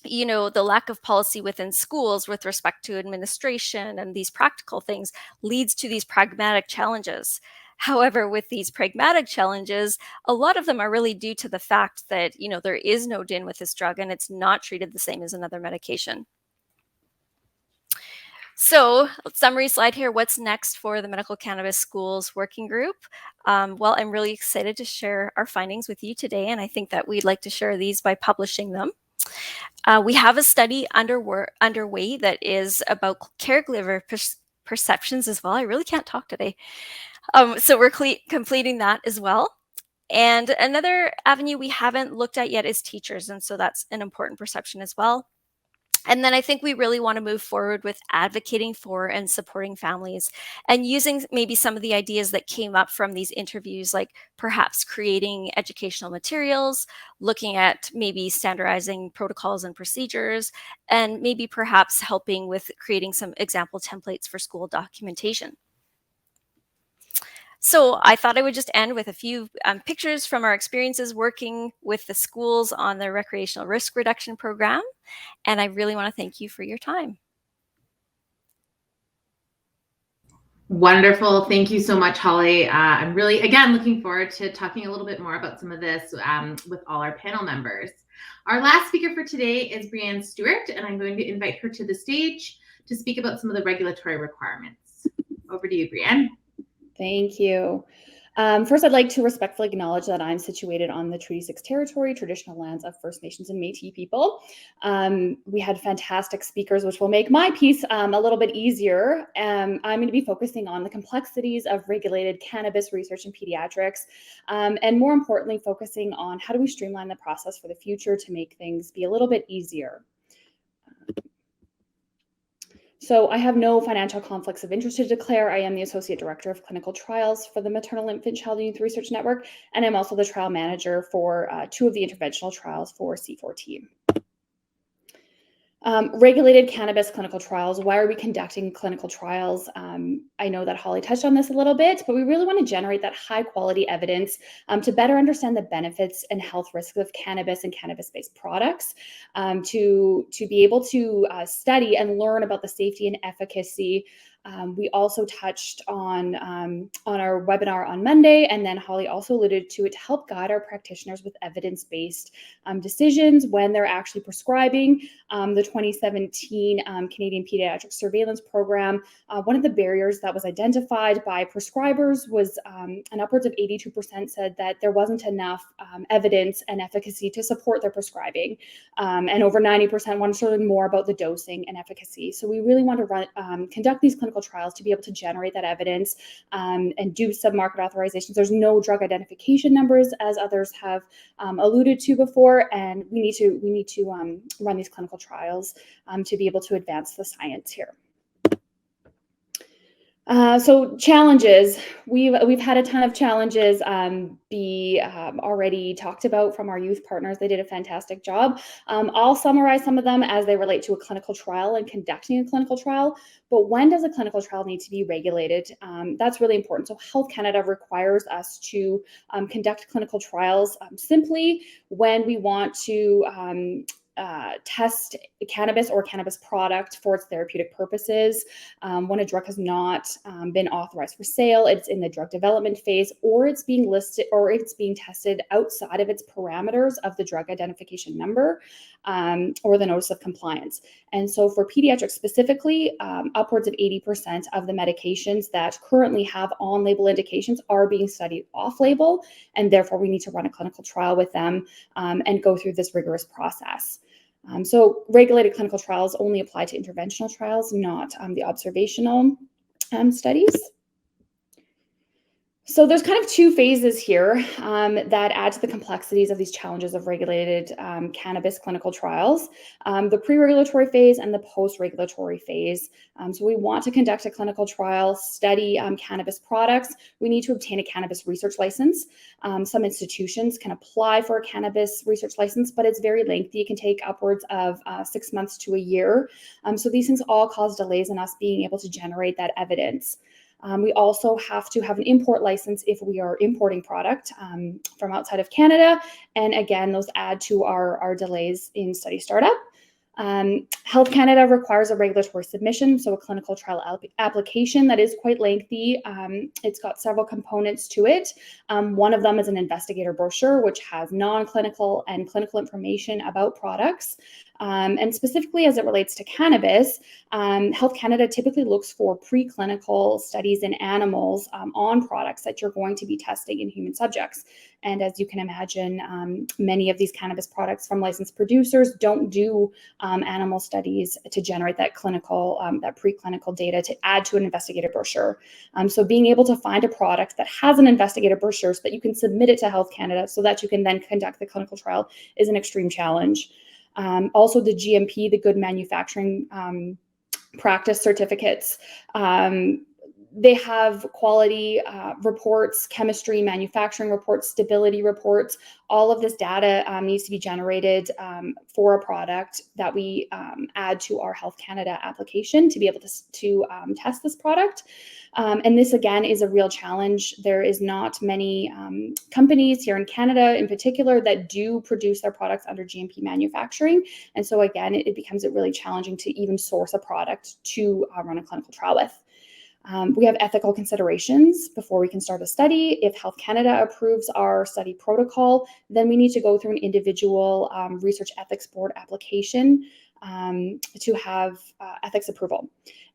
S5: the lack of policy within schools with respect to administration and these practical things leads to these pragmatic challenges. However, with these pragmatic challenges, a lot of them are really due to the fact that, there is no DIN with this drug and it's not treated the same as another medication. So, summary slide here. What's next for the Medical Cannabis Schools Working Group? Well, I'm really excited to share our findings with you today, and I think that we'd like to share these by publishing them. We have a study underway that is about caregiver perceptions as well. I really can't talk today. So we're completing that as well. And another avenue we haven't looked at yet is teachers. And so that's an important perception as well. And then I think we really want to move forward with advocating for and supporting families and using maybe some of the ideas that came up from these interviews, like perhaps creating educational materials, looking at maybe standardizing protocols and procedures, and maybe perhaps helping with creating some example templates for school documentation. So I thought I would just end with a few pictures from our experiences working with the schools on the recreational risk reduction program. And I really want to thank you for your time.
S1: Wonderful. Thank you so much, Holly. I'm really, again, looking forward to talking a little bit more about some of this with all our panel members. Our last speaker for today is Breanne Stewart, and I'm going to invite her to the stage to speak about some of the regulatory requirements. Over to you, Breanne.
S6: Thank you. First, I'd like to respectfully acknowledge that I'm situated on the Treaty 6 territory, traditional lands of First Nations and Métis people. We had fantastic speakers, which will make my piece a little bit easier. I'm going to be focusing on the complexities of regulated cannabis research in pediatrics, and more importantly, focusing on how do we streamline the process for the future to make things be a little bit easier. So I have no financial conflicts of interest to declare. I am the Associate Director of Clinical Trials for the Maternal Infant Child and Youth Research Network, and I'm also the trial manager for 2 of the interventional trials for C4T. Regulated cannabis clinical trials. Why are we conducting clinical trials? I know that Holly touched on this a little bit, but we really want to generate that high quality evidence to better understand the benefits and health risks of cannabis and cannabis-based products, to be able to study and learn about the safety and efficacy. We also touched on our webinar on Monday, and then Holly also alluded to it, to help guide our practitioners with evidence-based decisions when they're actually prescribing. The 2017 Canadian Pediatric Surveillance Program, one of the barriers that was identified by prescribers was an upwards of 82% said that there wasn't enough evidence and efficacy to support their prescribing, and over 90% wanted to learn more about the dosing and efficacy. So we really want to conduct these clinical trials to be able to generate that evidence and do some market authorizations. There's no drug identification numbers, as others have alluded to before, and we need to run these clinical trials to be able to advance the science here. So challenges, we've had a ton of challenges be already talked about from our youth partners. They did a fantastic job. I'll summarize some of them as they relate to a clinical trial and conducting a clinical trial. But when does a clinical trial need to be regulated? That's really important. So Health Canada requires us to conduct clinical trials simply when we want to test cannabis or cannabis product for its therapeutic purposes. When a drug has not been authorized for sale, it's in the drug development phase, or it's being listed, or it's being tested outside of its parameters of the drug identification number or the notice of compliance. And so for pediatrics specifically, upwards of 80% of the medications that currently have on-label indications are being studied off-label, and therefore we need to run a clinical trial with them and go through this rigorous process. So regulated clinical trials only apply to interventional trials, not the observational studies. So there's kind of two phases here that add to the complexities of these challenges of regulated cannabis clinical trials, the pre-regulatory phase and the post-regulatory phase. So we want to conduct a clinical trial, study cannabis products. We need to obtain a cannabis research license. Some institutions can apply for a cannabis research license, but it's very lengthy. It can take upwards of 6 months to a year. So these things all cause delays in us being able to generate that evidence. We also have to have an import license if we are importing product from outside of Canada. And again, those add to our delays in study startup. Health Canada requires a regulatory submission, so a clinical trial application that is quite lengthy. It's got several components to it. One of them is an investigator brochure, which has non-clinical and clinical information about products. And specifically as it relates to cannabis, Health Canada typically looks for preclinical studies in animals on products that you're going to be testing in human subjects. And as you can imagine, many of these cannabis products from licensed producers don't do animal studies to generate that clinical, that preclinical data to add to an investigator brochure. So being able to find a product that has an investigator brochure so that you can submit it to Health Canada so that you can then conduct the clinical trial is an extreme challenge. Also the GMP, the Good Manufacturing Practice certificates. They have quality reports, chemistry, manufacturing reports, stability reports. All of this data needs to be generated for a product that we add to our Health Canada application to be able to test this product. And this, again, is a real challenge. There is not many companies here in Canada in particular that do produce their products under GMP manufacturing. And so, again, it becomes really challenging to even source a product to run a clinical trial with. We have ethical considerations before we can start a study. If Health Canada approves our study protocol, then we need to go through an individual research ethics board application to have ethics approval.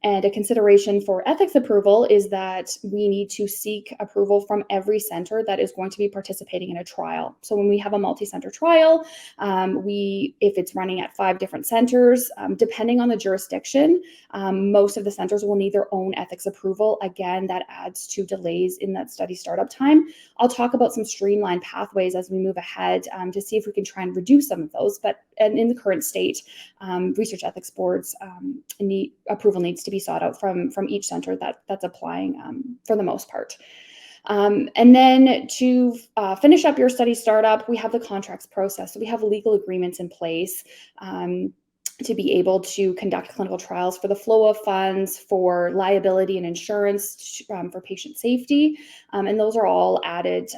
S6: And a consideration for ethics approval is that we need to seek approval from every center that is going to be participating in a trial. So when we have a multi-center trial, if it's running at 5 different centers, depending on the jurisdiction, most of the centers will need their own ethics approval. Again, that adds to delays in that study startup time. I'll talk about some streamlined pathways as we move ahead to see if we can try and reduce some of those. But in the current state, research ethics boards approval needs to be sought out from each center that's applying for the most part. And then to finish up your study startup, we have the contracts process. So we have legal agreements in place to be able to conduct clinical trials for the flow of funds, for liability and insurance, for patient safety. And those are all added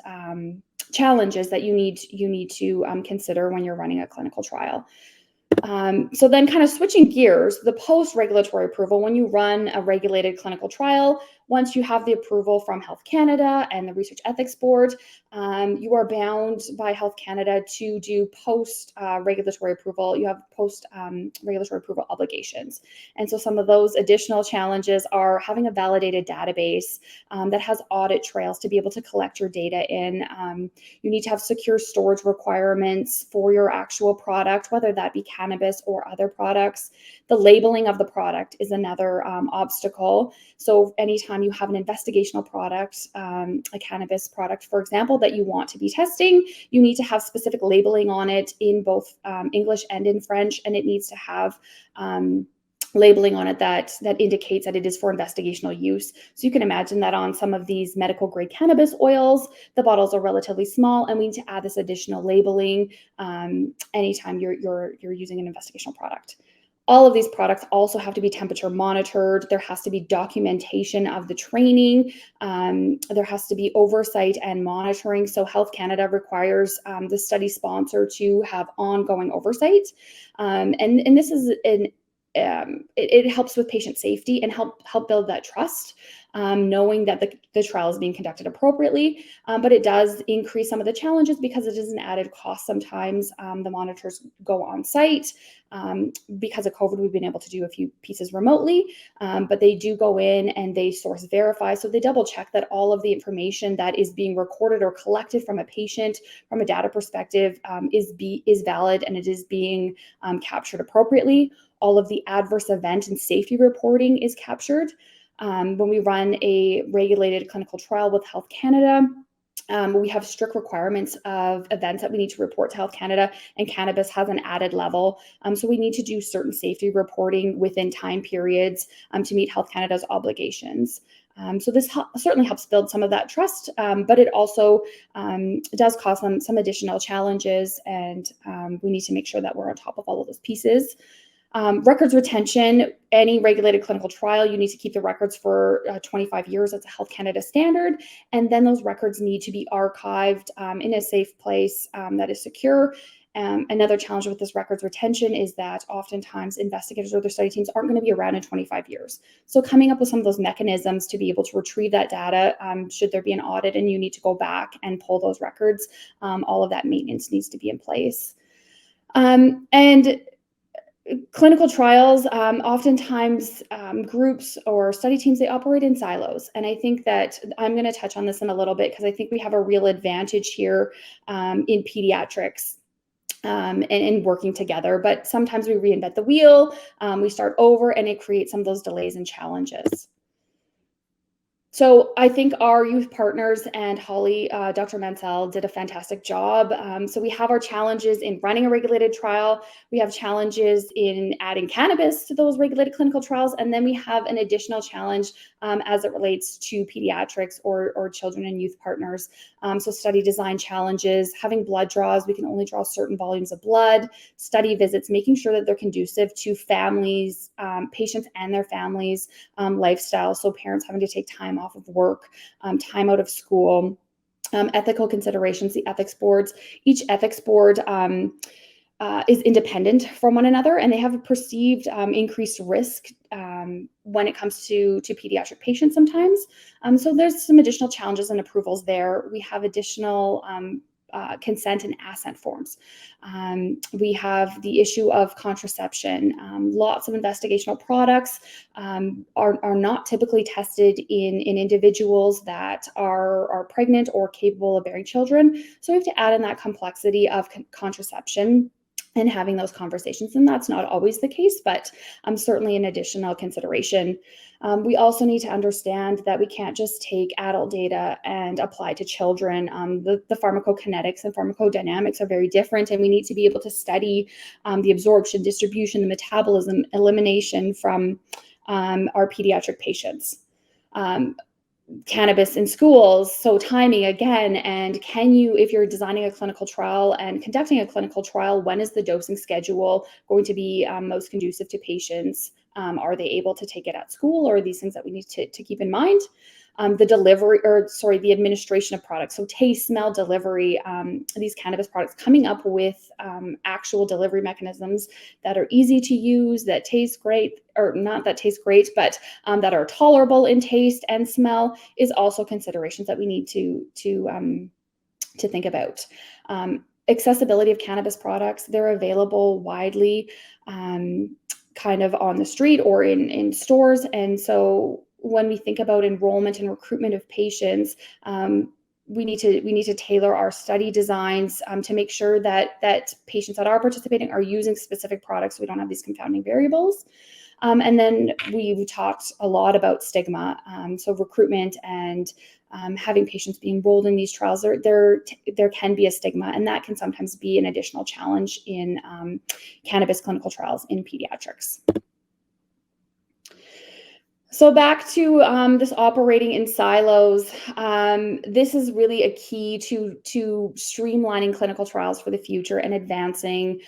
S6: challenges that you need to consider when you're running a clinical trial. So then kind of switching gears, the post-regulatory approval, when you run a regulated clinical trial, once you have the approval from Health Canada and the Research Ethics Board, you are bound by Health Canada to do post-regulatory approval. You have post-regulatory approval obligations. And so some of those additional challenges are having a validated database that has audit trails to be able to collect your data in. You need to have secure storage requirements for your actual product, whether that be cannabis or other products. The labeling of the product is another obstacle. So anytime you have an investigational product, a cannabis product, for example, that you want to be testing, you need to have specific labeling on it in both English and in French, and it needs to have labeling on it that indicates that it is for investigational use. So you can imagine that on some of these medical grade cannabis oils, the bottles are relatively small, and we need to add this additional labeling anytime you're using an investigational product. All of these products also have to be temperature monitored. There has to be documentation of the training. There has to be oversight and monitoring. So Health Canada requires the study sponsor to have ongoing oversight. And this is it helps with patient safety and help build that trust, knowing that the trial is being conducted appropriately. But it does increase some of the challenges because it is an added cost sometimes. The monitors go on site. Because of COVID, we've been able to do a few pieces remotely, but they do go in and they source verify. So they double check that all of the information that is being recorded or collected from a patient from a data perspective is valid and it is being captured appropriately. All of the adverse event and safety reporting is captured. When we run a regulated clinical trial with Health Canada, we have strict requirements of events that we need to report to Health Canada, and cannabis has an added level. So we need to do certain safety reporting within time periods to meet Health Canada's obligations. So this certainly helps build some of that trust, but it also does cause some additional challenges, and we need to make sure that we're on top of all of those pieces. Records retention, any regulated clinical trial, you need to keep the records for 25 years. That's a Health Canada standard. And then those records need to be archived in a safe place that is secure. Another challenge with this records retention is that oftentimes investigators or their study teams aren't going to be around in 25 years. So coming up with some of those mechanisms to be able to retrieve that data, should there be an audit and you need to go back and pull those records, all of that maintenance needs to be in place. And clinical trials, oftentimes groups or study teams, they operate in silos. And I think that I'm going to touch on this in a little bit because I think we have a real advantage here in pediatrics and working together. But sometimes we reinvent the wheel, we start over, and it creates some of those delays and challenges. So I think our youth partners and Holly, Dr. Mansell, did a fantastic job. So we have our challenges in running a regulated trial. We have challenges in adding cannabis to those regulated clinical trials. And then we have an additional challenge as it relates to pediatrics or children and youth partners. So study design challenges, having blood draws. We can only draw certain volumes of blood, study visits, making sure that they're conducive to families, patients and their families' lifestyle. So parents having to take time off of work, time out of school, ethical considerations, the ethics boards. Each ethics board is independent from one another, and they have a perceived increased risk when it comes to pediatric patients sometimes. So there's some additional challenges and approvals there. We have additional consent and assent forms. We have the issue of contraception. Lots of investigational products are not typically tested in individuals that are pregnant or capable of bearing children. So we have to add in that complexity of contraception and having those conversations. And that's not always the case, but certainly an additional consideration. We also need to understand that we can't just take adult data and apply to children. The pharmacokinetics and pharmacodynamics are very different, and we need to be able to study the absorption, distribution, the metabolism, elimination from our pediatric patients. Cannabis in schools, so timing again, and can you, if you're designing a clinical trial and conducting a clinical trial, when is the dosing schedule going to be most conducive to patients? Are they able to take it at school, or are these things that we need to keep in mind? The administration of products. So taste, smell, delivery, these cannabis products, coming up with actual delivery mechanisms that are easy to use, that taste great, or not that taste great, but that are tolerable in taste and smell, is also considerations that we need to think about. Accessibility of cannabis products, they're available widely kind of on the street or in stores. And so when we think about enrollment and recruitment of patients, we need to tailor our study designs to make sure that patients that are participating are using specific products, so we don't have these confounding variables. And then we talked a lot about stigma, so recruitment and having patients be enrolled in these trials. There can be a stigma, and that can sometimes be an additional challenge in cannabis clinical trials in pediatrics. So back to this operating in silos. This is really a key to streamlining clinical trials for the future and advancing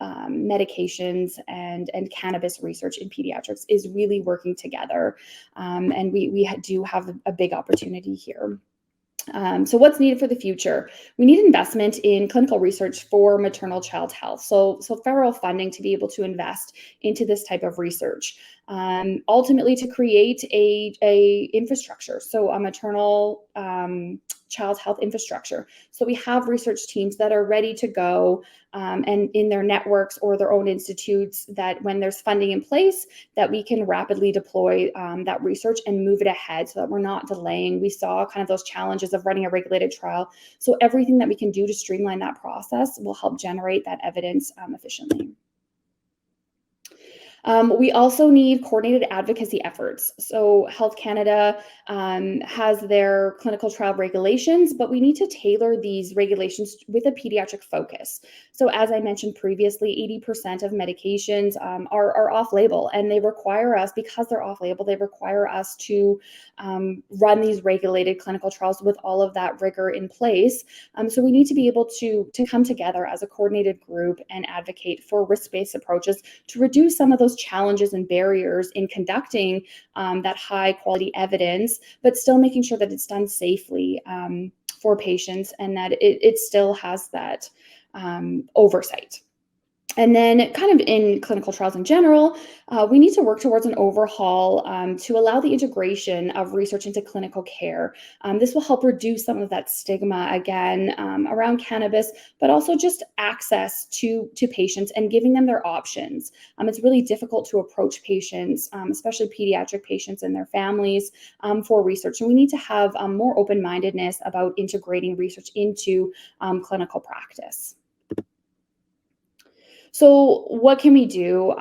S6: medications and cannabis research in pediatrics, is really working together. And we do have a big opportunity here. So what's needed for the future? We need investment in clinical research for maternal child health. So federal funding to be able to invest into this type of research. Ultimately to create a infrastructure, so a maternal child health infrastructure. So we have research teams that are ready to go and in their networks or their own institutes, that when there's funding in place, that we can rapidly deploy that research and move it ahead so that we're not delaying. We saw kind of those challenges of running a regulated trial. So everything that we can do to streamline that process will help generate that evidence efficiently. We also need coordinated advocacy efforts. So Health Canada has their clinical trial regulations, but we need to tailor these regulations with a pediatric focus. So as I mentioned previously, 80% of medications are off-label, and they require us, because they're off-label, they require us to run these regulated clinical trials with all of that rigor in place. So we need to be able to come together as a coordinated group and advocate for risk-based approaches to reduce some of those challenges and barriers in conducting that high quality evidence, but still making sure that it's done safely for patients and that it still has that oversight. And then kind of in clinical trials in general, we need to work towards an overhaul to allow the integration of research into clinical care. This will help reduce some of that stigma, again, around cannabis, but also just access to patients and giving them their options. It's really difficult to approach patients, especially pediatric patients and their families, for research. And we need to have more open-mindedness about integrating research into clinical practice. So what can we do?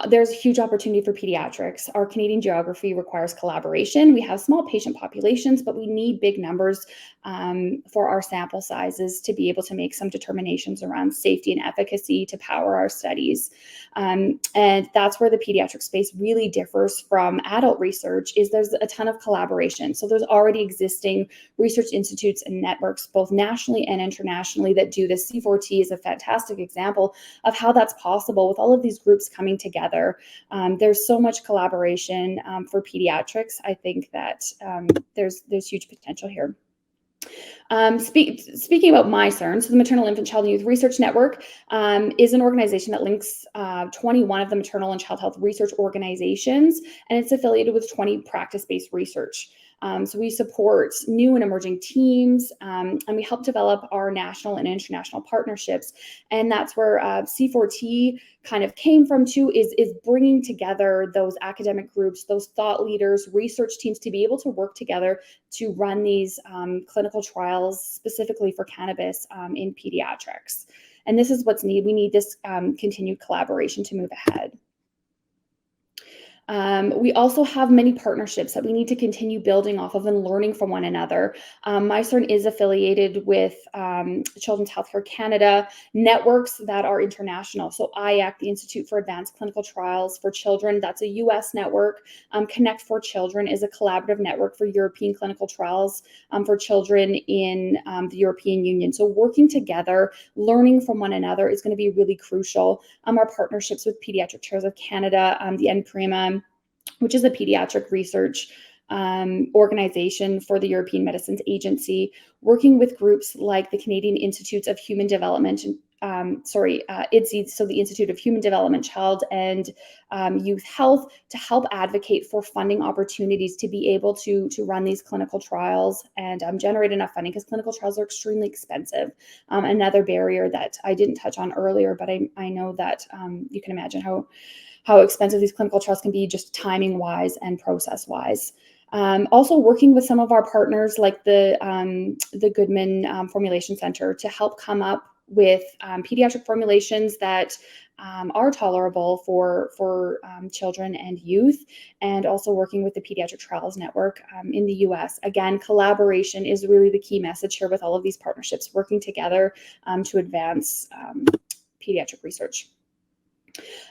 S6: There's a huge opportunity for pediatrics. Our Canadian geography requires collaboration. We have small patient populations, but we need big numbers for our sample sizes to be able to make some determinations around safety and efficacy to power our studies. And that's where the pediatric space really differs from adult research, is there's a ton of collaboration. So there's already existing research institutes and networks, both nationally and internationally, that do this. C4T is a fantastic example of how that's possible with all of these groups coming together. There's so much collaboration for pediatrics. I think that there's huge potential here. Speaking about MyCERN, so the Maternal Infant Child and Youth Research Network is an organization that links 21 of the maternal and child health research organizations, and it's affiliated with 20 practice-based research. So we support new and emerging teams, and we help develop our national and international partnerships. And that's where C4T kind of came from too, is bringing together those academic groups, those thought leaders, research teams to be able to work together to run these clinical trials specifically for cannabis in pediatrics. And this is what's needed. We need this continued collaboration to move ahead. We also have many partnerships that we need to continue building off of and learning from one another. MyCERN is affiliated with Children's Healthcare Canada networks that are international. So IAC, the Institute for Advanced Clinical Trials for Children, that's a US network. Connect for Children is a collaborative network for European clinical trials for children in the European Union. So working together, learning from one another is going to be really crucial. Our partnerships with Pediatric Chairs of Canada, the NPRIMA, which is a pediatric research organization for the European Medicines Agency, working with groups like the Canadian Institutes of Human Development, IDSEED, so the Institute of Human Development, Child and Youth Health, to help advocate for funding opportunities to be able to run these clinical trials and generate enough funding, because clinical trials are extremely expensive. Another barrier that I didn't touch on earlier, but I know that you can imagine how expensive these clinical trials can be, just timing wise and process wise. Also working with some of our partners like the Goodman Formulation Center to help come up with pediatric formulations that are tolerable for children and youth, and also working with the Pediatric Trials Network in the US. Again, collaboration is really the key message here with all of these partnerships, working together to advance pediatric research.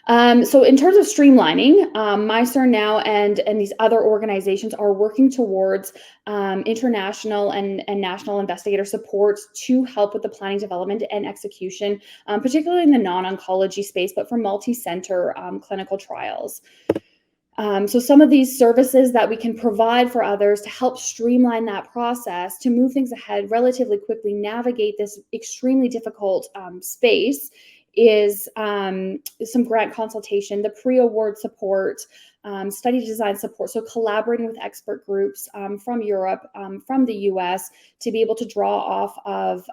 S6: So in terms of streamlining, MyCERN now and these other organizations are working towards international and national investigator support to help with the planning, development, and execution, particularly in the non-oncology space, but for multi-center clinical trials. So some of these services that we can provide for others to help streamline that process, to move things ahead relatively quickly, navigate this extremely difficult space, is some grant consultation, the pre-award support, study design support. So collaborating with expert groups from Europe, from the US, to be able to draw off of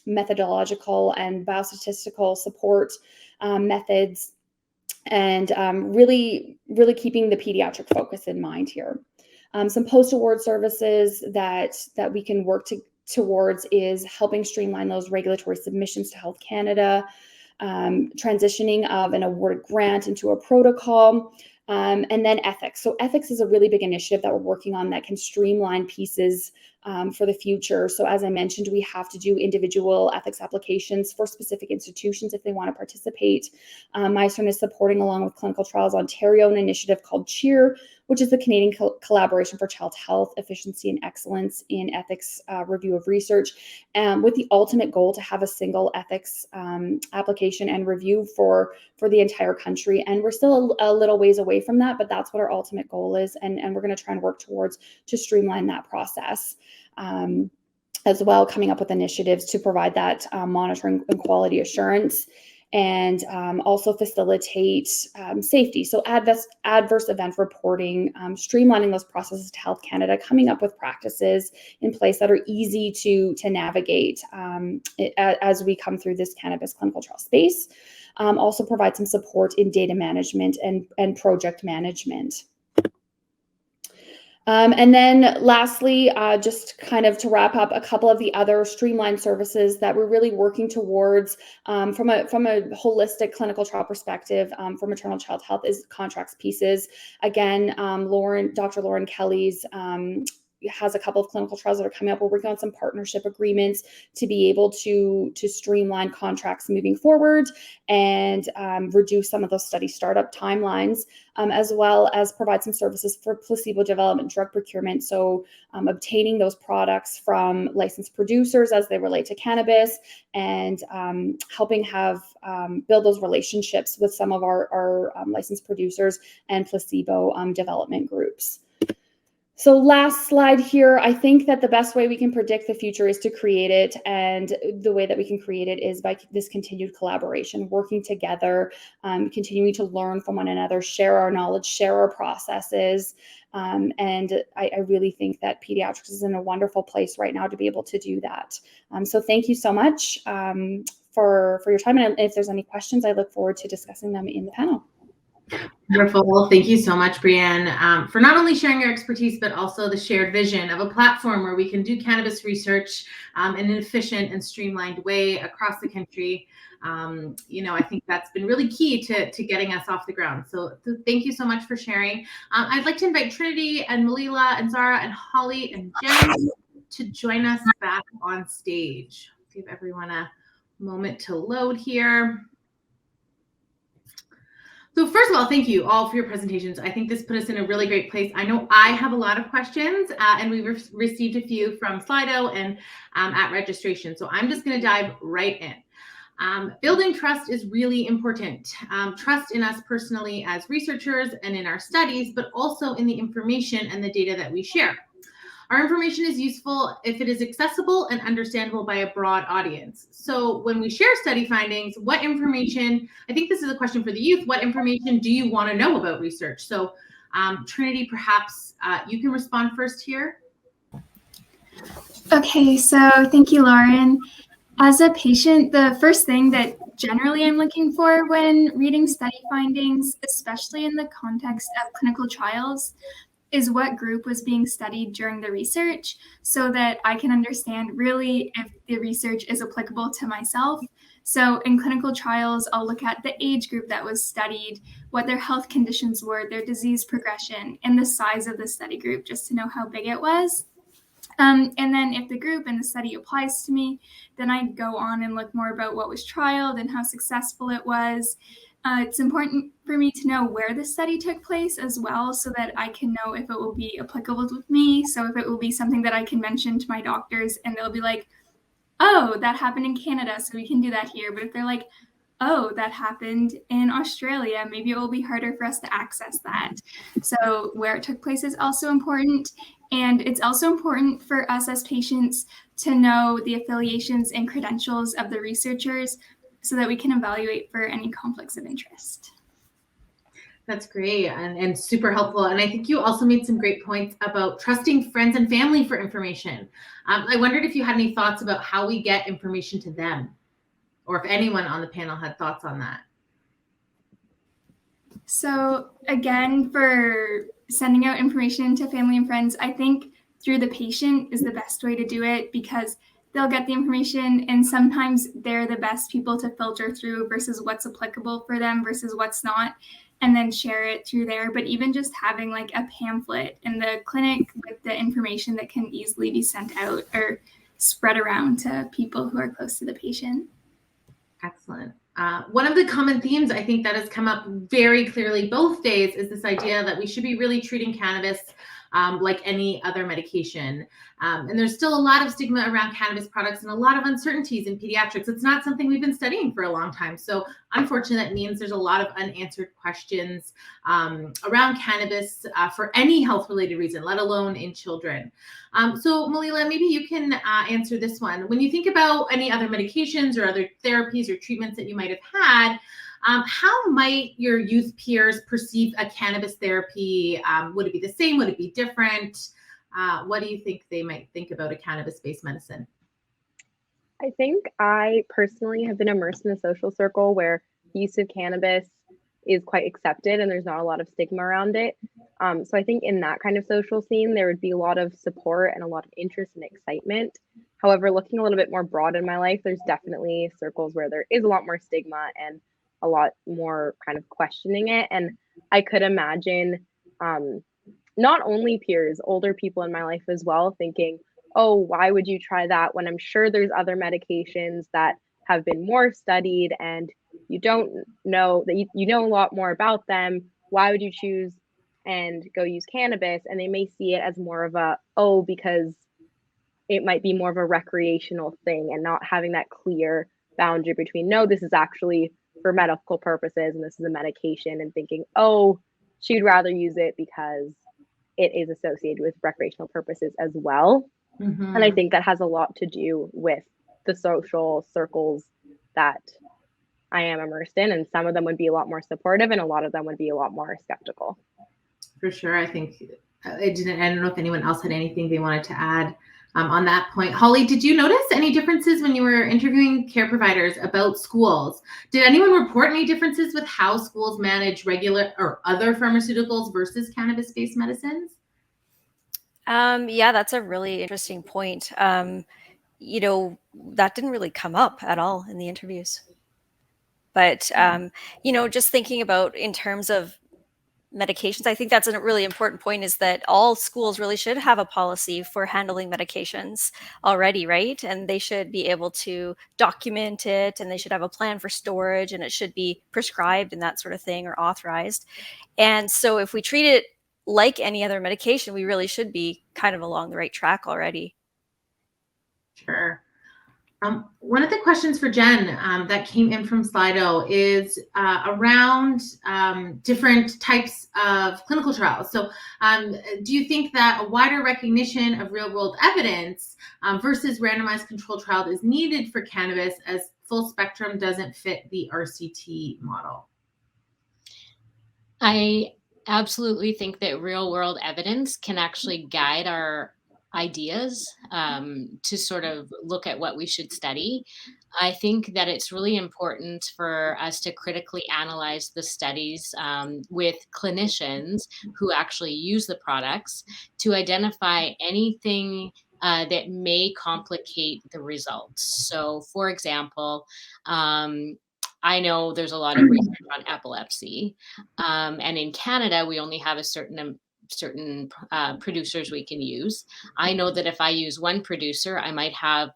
S6: methodological and biostatistical support methods, and really keeping the pediatric focus in mind here. Some post-award services that we can work towards is helping streamline those regulatory submissions to Health Canada, transitioning of an awarded grant into a protocol, and then ethics. So ethics is a really big initiative that we're working on that can streamline pieces for the future. So as I mentioned, we have to do individual ethics applications for specific institutions if they want to participate. MyCern is supporting, along with Clinical Trials Ontario, an initiative called CHEER, which is the Canadian Collaboration for Child Health, Efficiency and Excellence in Ethics Review of Research, with the ultimate goal to have a single ethics application and review for the entire country. And we're still a little ways away from that, but that's what our ultimate goal is. And we're going to try and work towards to streamline that process. As well, coming up with initiatives to provide that monitoring and quality assurance, and also facilitate safety. So adverse event reporting, streamlining those processes to Health Canada, coming up with practices in place that are easy to navigate as we come through this cannabis clinical trial space. Also provide some support in data management and project management. And then lastly, just kind of to wrap up, a couple of the other streamlined services that we're really working towards from a holistic clinical trial perspective for maternal child health is contracts pieces. Again, Dr. Lauren Kelly's has a couple of clinical trials that are coming up. We're working on some partnership agreements to be able to streamline contracts moving forward and reduce some of those study startup timelines, as well as provide some services for placebo development, drug procurement. So obtaining those products from licensed producers as they relate to cannabis, and helping build those relationships with some of our licensed producers and placebo development groups. So last slide here, I think that the best way we can predict the future is to create it. And the way that we can create it is by this continued collaboration, working together, continuing to learn from one another, share our knowledge, share our processes. And I really think that Pediatrics is in a wonderful place right now to be able to do that. So thank you so much for your time. And if there's any questions, I look forward to discussing them in the panel.
S1: Wonderful. Well, thank you so much, Breanne, for not only sharing your expertise, but also the shared vision of a platform where we can do cannabis research in an efficient and streamlined way across the country. I think that's been really key to getting us off the ground. So thank you so much for sharing. I'd like to invite Trinity and Melila and Zahra and Holly and Jen to join us back on stage. Give everyone a moment to load here. So first of all, thank you all for your presentations. I think this put us in a really great place. I know I have a lot of questions, and we've received a few from Slido and at registration. So I'm just going to dive right in. Building trust is really important. Trust in us personally as researchers and in our studies, but also in the information and the data that we share. Our information is useful if it is accessible and understandable by a broad audience. So when we share study findings, what information, I think this is a question for the youth, what information do you want to know about research? So Trinity, perhaps you can respond first here.
S3: Okay, so thank you, Lauren. As a patient, the first thing that generally I'm looking for when reading study findings, especially in the context of clinical trials, is what group was being studied during the research, so that I can understand really if the research is applicable to myself. So in clinical trials, I'll look at the age group that was studied, what their health conditions were, their disease progression, and the size of the study group, just to know how big it was. And then if the group and the study applies to me, then I go on and look more about what was trialed and how successful it was. It's important for me to know where the study took place as well, so that I can know if it will be applicable with me. So if it will be something that I can mention to my doctors and they'll be like, oh, that happened in Canada, so we can do that here. But if they're like, oh, that happened in Australia, maybe it will be harder for us to access that. So where it took place is also important. And it's also important for us as patients to know the affiliations and credentials of the researchers, so that we can evaluate for any conflicts of interest.
S1: That's great and super helpful. And I think you also made some great points about trusting friends and family for information. I wondered if you had any thoughts about how we get information to them, or if anyone on the panel had thoughts on that.
S3: So again, for sending out information to family and friends, I think through the patient is the best way to do it, because they'll get the information, and sometimes they're the best people to filter through versus what's applicable for them versus what's not, and then share it through there. But even just having like a pamphlet in the clinic with the information that can easily be sent out or spread around to people who are close to the patient.
S1: Excellent. One of the common themes I think that has come up very clearly both days is this idea that we should be really treating cannabis like any other medication. And there's still a lot of stigma around cannabis products and a lot of uncertainties in pediatrics. It's not something we've been studying for a long time. So unfortunately, that means there's a lot of unanswered questions around cannabis for any health-related reason, let alone in children. So Melila, maybe you can answer this one. When you think about any other medications or other therapies or treatments that you might have had, how might your youth peers perceive a cannabis therapy? Would it be the same? Would it be different? What do you think they might think about a cannabis-based medicine?
S2: I think I personally have been immersed in a social circle where the use of cannabis is quite accepted and there's not a lot of stigma around it. So I think in that kind of social scene, there would be a lot of support and a lot of interest and excitement. However, looking a little bit more broad in my life, there's definitely circles where there is a lot more stigma and a lot more kind of questioning it. And I could imagine not only peers, older people in my life as well, thinking, oh, why would you try that when I'm sure there's other medications that have been more studied and you don't know that you know a lot more about them. Why would you choose and go use cannabis? And they may see it as more of a, oh, because it might be more of a recreational thing and not having that clear boundary between, no, this is actually for medical purposes and this is a medication, and thinking, oh, she'd rather use it because it is associated with recreational purposes as well. Mm-hmm. And I think that has a lot to do with the social circles that I am immersed in, and some of them would be a lot more supportive and a lot of them would be a lot more skeptical.
S1: For sure. I think I don't know if anyone else had anything they wanted to add on that point. Holly, did you notice any differences when you were interviewing care providers about schools? Did anyone report any differences with how schools manage regular or other pharmaceuticals versus cannabis-based medicines?
S5: Yeah, that's a really interesting point. You know, that didn't really come up at all in the interviews. But, you know, just thinking about in terms of medications, I think that's a really important point, is that all schools really should have a policy for handling medications already, right? And they should be able to document it, and they should have a plan for storage, and it should be prescribed and that sort of thing, or authorized. And so if we treat it like any other medication, we really should be kind of along the right track already.
S1: Sure. One of the questions for Jen that came in from Slido is around different types of clinical trials. So do you think that a wider recognition of real world evidence versus randomized controlled trial is needed for cannabis, as full spectrum doesn't fit the RCT model?
S7: I absolutely think that real world evidence can actually guide our ideas to sort of look at what we should study. I think that it's really important for us to critically analyze the studies with clinicians who actually use the products to identify anything that may complicate the results. So, for example, I know there's a lot of research on epilepsy, and in Canada, we only have a certain producers we can use. I know that if I use one producer, I might have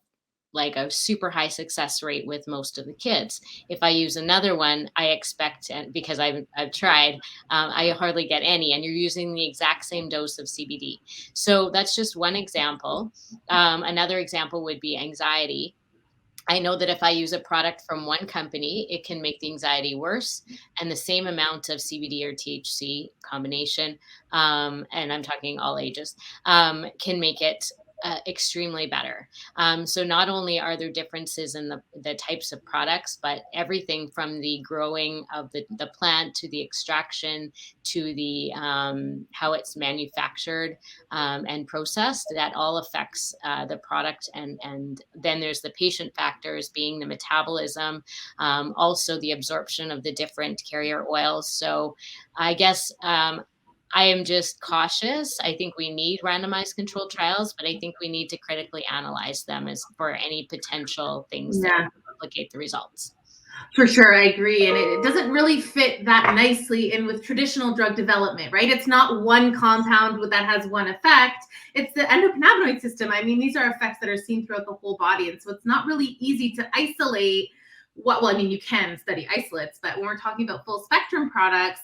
S7: like a super high success rate with most of the kids. If I use another one, I expect, because I've tried, I hardly get any, and you're using the exact same dose of CBD. So that's just one example. Another example would be anxiety. I know that if I use a product from one company, it can make the anxiety worse, and the same amount of CBD or THC combination, and I'm talking all ages, can make it extremely better. So not only are there differences in the types of products, but everything from the growing of the plant to the extraction to the how it's manufactured and processed, that all affects the product. And then there's the patient factors, being the metabolism, also the absorption of the different carrier oils. So I guess I am just cautious. I think we need randomized controlled trials, but I think we need to critically analyze them as for any potential things that
S1: Yeah.
S7: complicate the results.
S1: For sure, I agree. And it doesn't really fit that nicely in with traditional drug development, right? It's not one compound that has one effect. It's the endocannabinoid system. I mean, these are effects that are seen throughout the whole body. And so it's not really easy to isolate well, I mean, you can study isolates, but when we're talking about full spectrum products,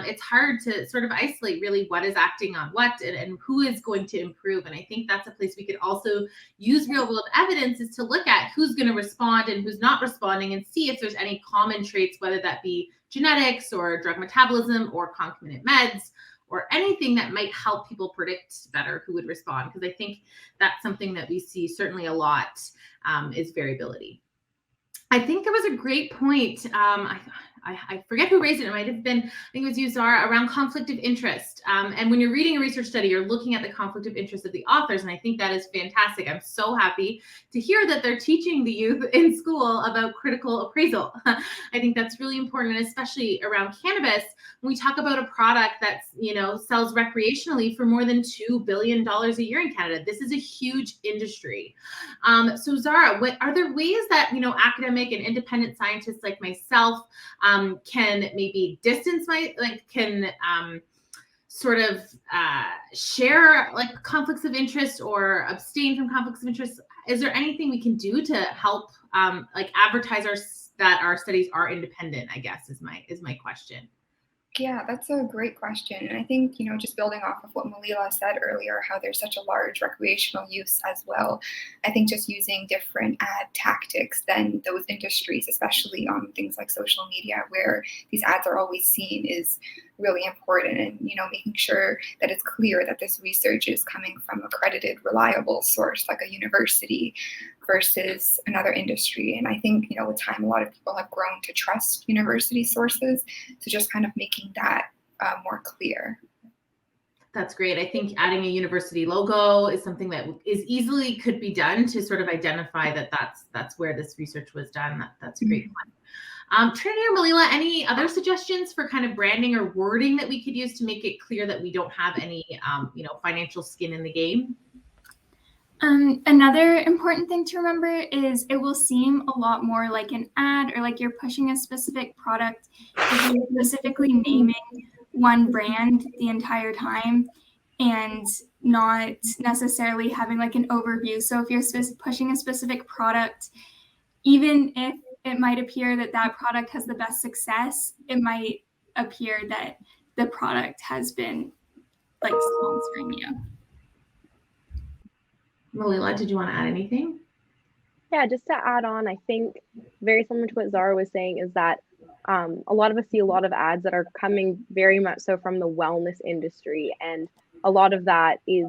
S1: it's hard to sort of isolate really what is acting on what and who is going to improve. And I think that's a place we could also use real world evidence, is to look at who's going to respond and who's not responding, and see if there's any common traits, whether that be genetics or drug metabolism or concomitant meds or anything that might help people predict better who would respond. Because I think that's something that we see certainly a lot, is variability. I think there was a great point. I forget who raised it. It might have been, I think it was you, Zahra, around conflict of interest. And when you're reading a research study, you're looking at the conflict of interest of the authors. And I think that is fantastic. I'm so happy to hear that they're teaching the youth in school about critical appraisal. I think that's really important, and especially around cannabis. When we talk about a product that's, sells recreationally for more than $2 billion a year in Canada, this is a huge industry. So Zahra, are there ways that, academic and independent scientists like myself can maybe distance sort of share like conflicts of interest or abstain from conflicts of interest? Is there anything we can do to help advertise that our studies are independent, I guess is my question.
S4: Yeah, that's a great question. And I think, just building off of what Melila said earlier, how there's such a large recreational use as well, I think just using different ad tactics than those industries, especially on things like social media, where these ads are always seen, is really important. And, making sure that it's clear that this research is coming from accredited, reliable source, like a university, versus another industry. And I think, with time, a lot of people have grown to trust university sources. So just kind of making that more clear.
S1: That's great. I think adding a university logo is something that could be done to sort of identify that that's where this research was done. That's a great one. Trinity or Melila, any other suggestions for kind of branding or wording that we could use to make it clear that we don't have any, financial skin in the game?
S3: Another important thing to remember is it will seem a lot more like an ad or like you're pushing a specific product if you're specifically naming one brand the entire time and not necessarily having like an overview. So if you're pushing a specific product, even if it might appear that product has the best success, it might appear that the product has been like sponsoring you.
S1: Melila, did you want to add anything?
S2: Yeah, just to add on, I think very similar to what Zahra was saying is that a lot of us see a lot of ads that are coming very much so from the wellness industry. And a lot of that is,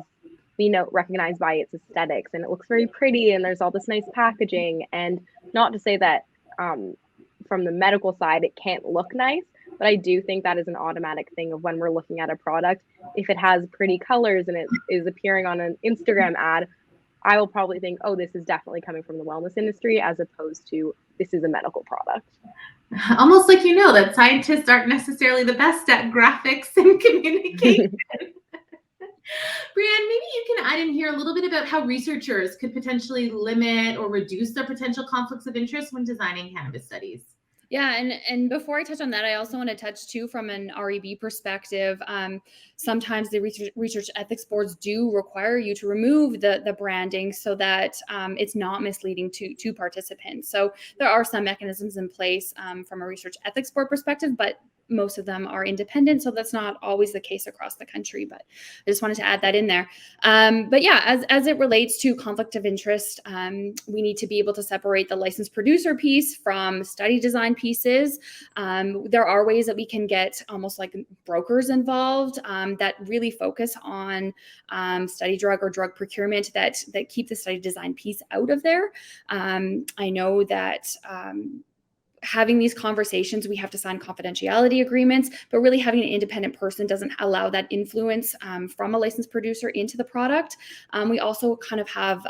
S2: recognized by its aesthetics, and it looks very pretty and there's all this nice packaging. And not to say that from the medical side, it can't look nice, but I do think that is an automatic thing of when we're looking at a product. If it has pretty colors and it is appearing on an Instagram ad, I will probably think, oh, this is definitely coming from the wellness industry, as opposed to this is a medical product.
S1: Almost like that scientists aren't necessarily the best at graphics and communication. Breanne, maybe you can add in here a little bit about how researchers could potentially limit or reduce their potential conflicts of interest when designing cannabis studies.
S6: Yeah, and before I touch on that, I also want to touch too from an REB perspective. Sometimes the research ethics boards do require you to remove the branding so that it's not misleading to participants. So there are some mechanisms in place from a research ethics board perspective, but most of them are independent, so that's not always the case across the country, but I just wanted to add that in there. But yeah, as it relates to conflict of interest, we need to be able to separate the licensed producer piece from study design pieces. There are ways that we can get almost like brokers involved that really focus on study drug or drug procurement that keep the study design piece out of there. I know that having these conversations, we have to sign confidentiality agreements, but really having an independent person doesn't allow that influence from a licensed producer into the product. We also kind of have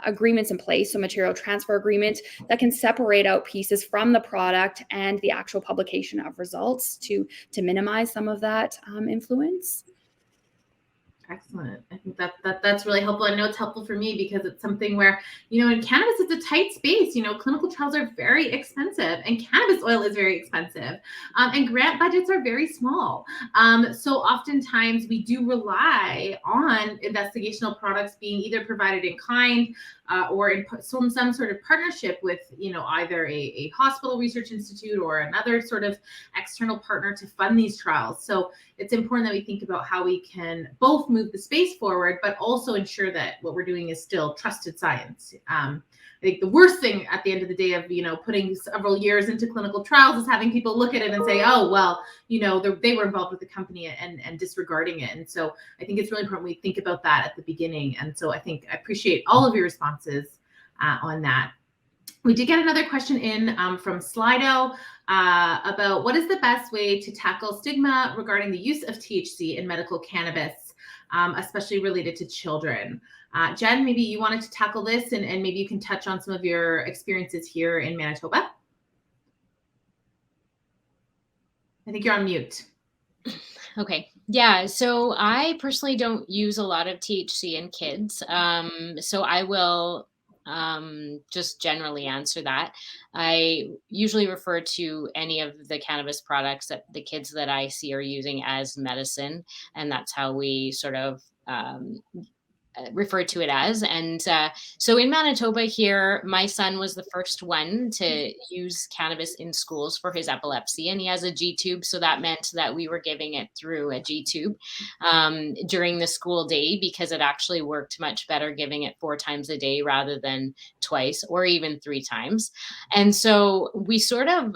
S6: agreements in place, so material transfer agreement, that can separate out pieces from the product and the actual publication of results to minimize some of that influence.
S1: Excellent. I think that's really helpful. I know it's helpful for me because it's something where, in cannabis, it's a tight space. Clinical trials are very expensive, and cannabis oil is very expensive, and grant budgets are very small. So oftentimes we do rely on investigational products being either provided in kind or in some sort of partnership with, either a hospital research institute or another sort of external partner to fund these trials. So it's important that we think about how we can both move the space forward, but also ensure that what we're doing is still trusted science. I think the worst thing at the end of the day of, putting several years into clinical trials is having people look at it and say, oh, well, they were involved with the company and disregarding it. And so I think it's really important we think about that at the beginning. And so I appreciate all of your responses on that. We did get another question in from Slido about what is the best way to tackle stigma regarding the use of THC in medical cannabis, especially related to children. Jen, maybe you wanted to tackle this and maybe you can touch on some of your experiences here in Manitoba. I think you're on mute.
S7: Okay. Yeah. So I personally don't use a lot of THC in kids. So I will just generally answer that. I usually refer to any of the cannabis products that the kids that I see are using as medicine. And that's how we sort of refer to it as. And so in Manitoba here, my son was the first one to use cannabis in schools for his epilepsy, and he has a G-tube. So that meant that we were giving it through a G-tube during the school day, because it actually worked much better giving it 4 times a day rather than twice or even 3 times. And so we sort of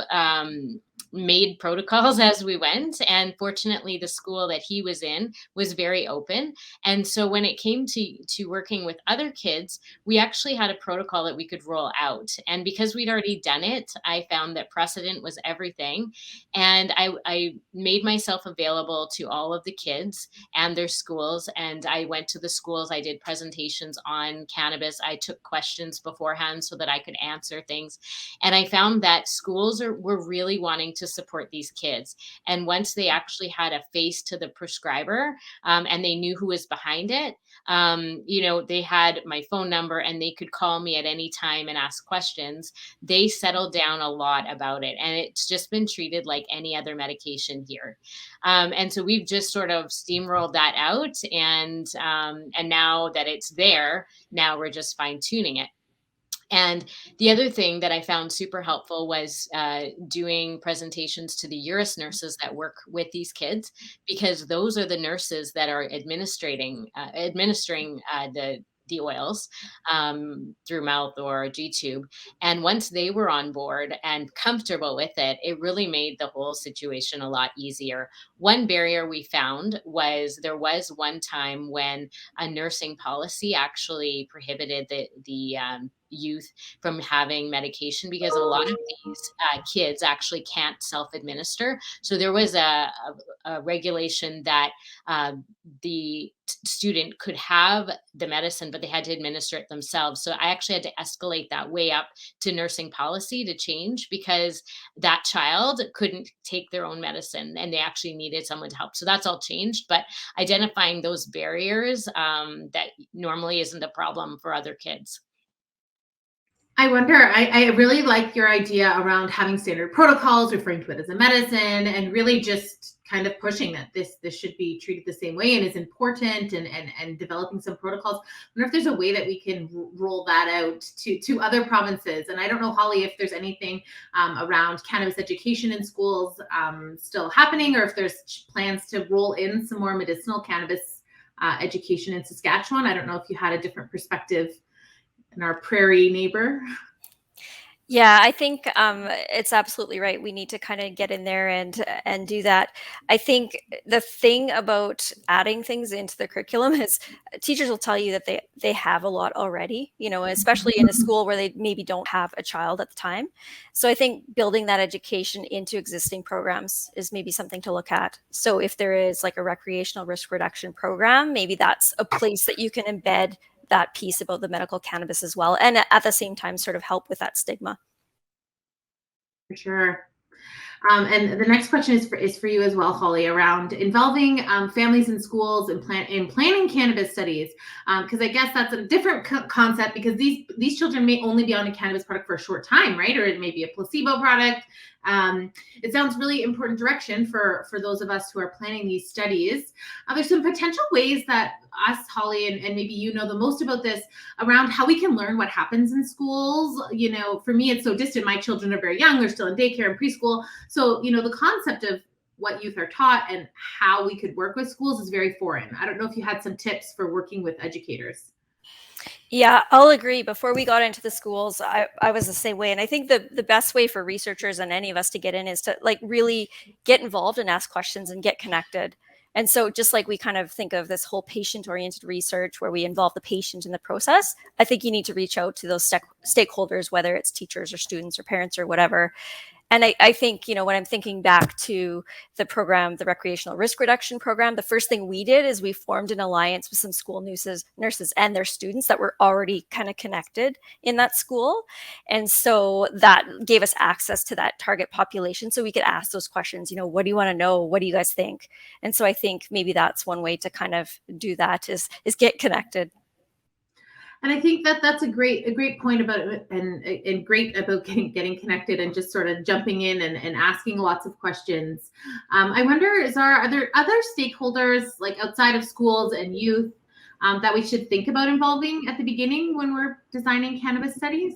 S7: made protocols as we went. And fortunately, the school that he was in was very open. And so when it came to working with other kids, we actually had a protocol that we could roll out. And because we'd already done it, I found that precedent was everything. And I made myself available to all of the kids and their schools. And I went to the schools. I did presentations on cannabis. I took questions beforehand so that I could answer things. And I found that schools were really wanting to support these kids. And once they actually had a face to the prescriber and they knew who was behind it, they had my phone number and they could call me at any time and ask questions. They settled down a lot about it. And it's just been treated like any other medication here. And so we've just sort of steamrolled that out. And now that it's there, now we're just fine tuning it. And the other thing that I found super helpful was doing presentations to the URIS nurses that work with these kids, because those are the nurses that are administering the oils through mouth or G-tube. And once they were on board and comfortable with it, it really made the whole situation a lot easier. One barrier we found was there was one time when a nursing policy actually prohibited the youth from having medication, because a lot of these kids actually can't self-administer. So there was a regulation that the student could have the medicine, but they had to administer it themselves. So I actually had to escalate that way up to nursing policy to change, because that child couldn't take their own medicine and they actually needed someone to help. So that's all changed, but identifying those barriers that normally isn't a problem for other kids.
S1: I wonder, I really like your idea around having standard protocols, referring to it as a medicine, and really just kind of pushing that this should be treated the same way and is important, and developing some protocols. I wonder if there's a way that we can roll that out to other provinces. And I don't know, Holly, if there's anything around cannabis education in schools still happening, or if there's plans to roll in some more medicinal cannabis education in Saskatchewan. I don't know if you had a different perspective in our prairie neighbor.
S5: Yeah, I think it's absolutely right. We need to kind of get in there and do that. I think the thing about adding things into the curriculum is teachers will tell you that they have a lot already, especially in a school where they maybe don't have a child at the time. So I think building that education into existing programs is maybe something to look at. So if there is like a recreational risk reduction program, maybe that's a place that you can embed that piece about the medical cannabis as well, and at the same time sort of help with that stigma.
S1: For sure. And the next question is for you as well, Holly, around involving families and schools in planning cannabis studies, because I guess that's a different concept, because these children may only be on a cannabis product for a short time, right? Or it may be a placebo product. It sounds really important direction for those of us who are planning these studies. There's some potential ways that us, Holly, and maybe you know the most about this, around how we can learn what happens in schools. You know, for me, it's so distant. My children are very young. They're still in daycare and preschool. So, you know, the concept of what youth are taught and how we could work with schools is very foreign. I don't know if you had some tips for working with educators.
S5: Yeah, I'll agree. Before we got into the schools, I was the same way. And I think the best way for researchers and any of us to get in is to like really get involved and ask questions and get connected. And so just like we kind of think of this whole patient-oriented research where we involve the patient in the process, I think you need to reach out to those stakeholders, whether it's teachers or students or parents or whatever. And I think, you know, when I'm thinking back to the program, the recreational risk reduction program, the first thing we did is we formed an alliance with some school nurses and their students that were already kind of connected in that school. And so that gave us access to that target population. So we could ask those questions, you know, what do you want to know? What do you guys think? And so I think maybe that's one way to kind of do that is get connected.
S1: And I think that that's a great point about it, and great about getting connected and just sort of jumping in and asking lots of questions. I wonder, are there other stakeholders like outside of schools and youth that we should think about involving at the beginning when we're designing cannabis studies?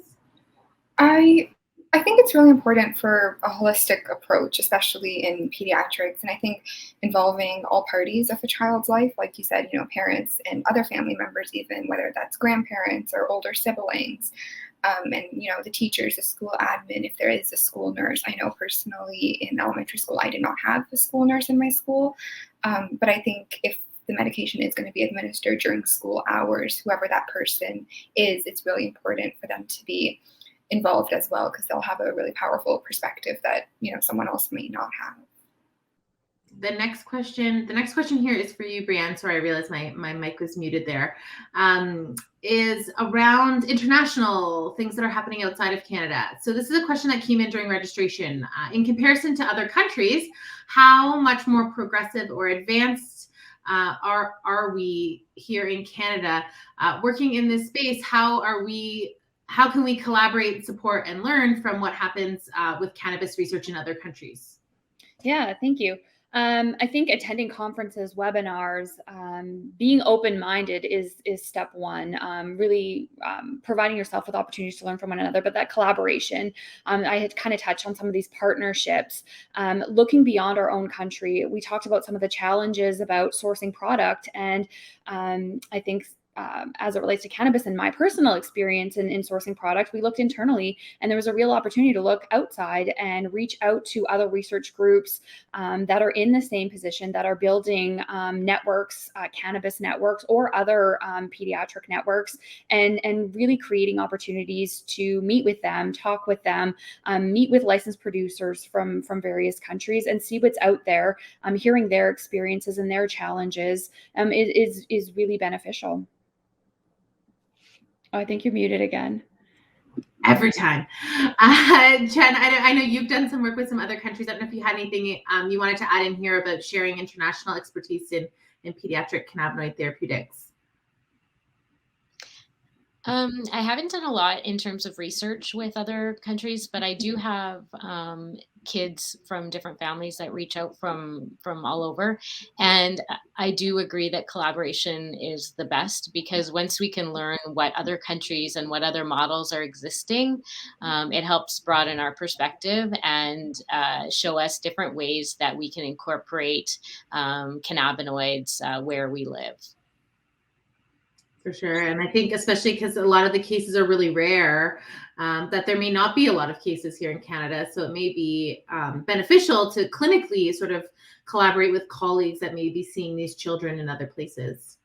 S4: I think it's really important for a holistic approach, especially in pediatrics. And I think involving all parties of a child's life, like you said, you know, parents and other family members, even whether that's grandparents or older siblings, and, you know, the teachers, the school admin, if there is a school nurse. I know personally in elementary school, I did not have a school nurse in my school. But I think if the medication is going to be administered during school hours, whoever that person is, it's really important for them to be involved as well, because they'll have a really powerful perspective that, you know, someone else may not have.
S1: The next question here is for you, Breanne. Sorry, I realized my mic was muted there. Is around international things that are happening outside of Canada. So this is a question that came in during registration. In comparison to other countries, how much more progressive or advanced are we here in Canada working in this space? How can we collaborate, support, and learn from what happens with cannabis research in other countries?
S6: Yeah, thank you. I think attending conferences, webinars, being open-minded is step one. Really providing yourself with opportunities to learn from one another, but that collaboration. I had kind of touched on some of these partnerships, looking beyond our own country. We talked about some of the challenges about sourcing product, and I think as it relates to cannabis and my personal experience in sourcing product, we looked internally, and there was a real opportunity to look outside and reach out to other research groups that are in the same position, that are building networks, cannabis networks, or other pediatric networks, and really creating opportunities to meet with them, talk with them, meet with licensed producers from various countries, and see what's out there. Hearing their experiences and their challenges is really beneficial. Oh, I think you're muted again.
S1: Every time. Jen, I know you've done some work with some other countries. I don't know if you had anything you wanted to add in here about sharing international expertise in pediatric cannabinoid therapeutics.
S7: I haven't done a lot in terms of research with other countries, but I do have kids from different families that reach out from all over. And I do agree that collaboration is the best, because once we can learn what other countries and what other models are existing, it helps broaden our perspective and show us different ways that we can incorporate cannabinoids where we live.
S1: For sure. And I think especially because a lot of the cases are really rare, that there may not be a lot of cases here in Canada. So it may be beneficial to clinically sort of collaborate with colleagues that may be seeing these children in other places.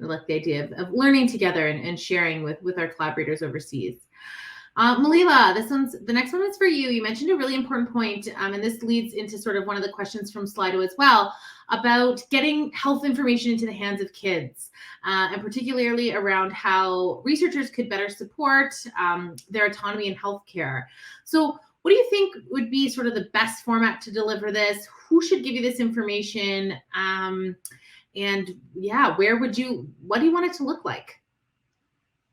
S1: I like the idea of learning together and sharing with our collaborators overseas. Melila, the next one is for you. You mentioned a really important point, and this leads into sort of one of the questions from Slido as well, about getting health information into the hands of kids, and particularly around how researchers could better support their autonomy in healthcare. So what do you think would be sort of the best format to deliver this? Who should give you this information? And yeah, what do you want it to look like?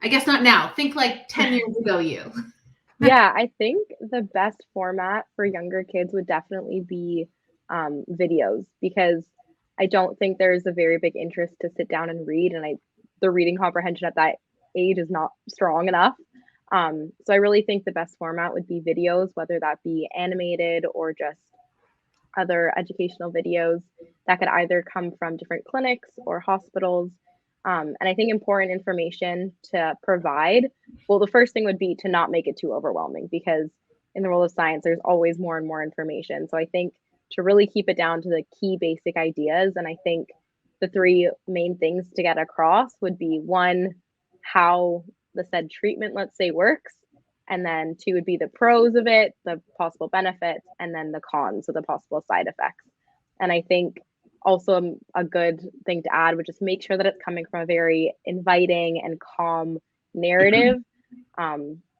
S1: I guess not now. Think like 10 years ago, you.
S2: Yeah, I think the best format for younger kids would definitely be videos, because I don't think there's a very big interest to sit down and read, and the reading comprehension at that age is not strong enough. So I really think the best format would be videos, whether that be animated or just other educational videos that could either come from different clinics or hospitals. And I think important information to provide, well, the first thing would be to not make it too overwhelming, because in the world of science, there's always more and more information. So I think to really keep it down to the key basic ideas, and I think the three main things to get across would be, one, how the said treatment, let's say, works, and then two would be the pros of it, the possible benefits, and then the cons, so the possible side effects. And I think also a good thing to add would just make sure that it's coming from a very inviting and calm narrative,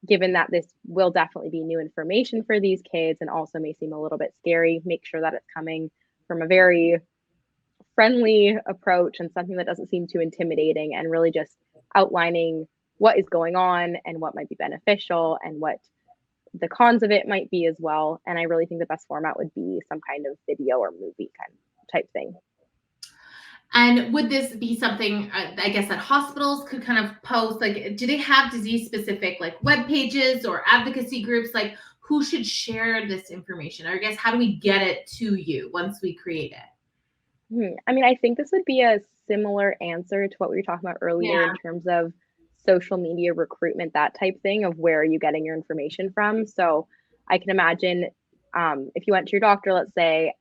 S2: given that this will definitely be new information for these kids and also may seem a little bit scary. Make sure that it's coming from a very friendly approach and something that doesn't seem too intimidating, and really just outlining what is going on and what might be beneficial and what the cons of it might be as well. And I really think the best format would be some kind of video or movie kind of type thing.
S1: And would this be something, I guess, that hospitals could kind of post? Like, do they have disease-specific like web pages or advocacy groups? Like, who should share this information? Or I guess, how do we get it to you once we create it?
S2: I mean, I think this would be a similar answer to what we were talking about earlier in terms of social media recruitment, that type thing of where are you getting your information from. So I can imagine if you went to your doctor, let's say,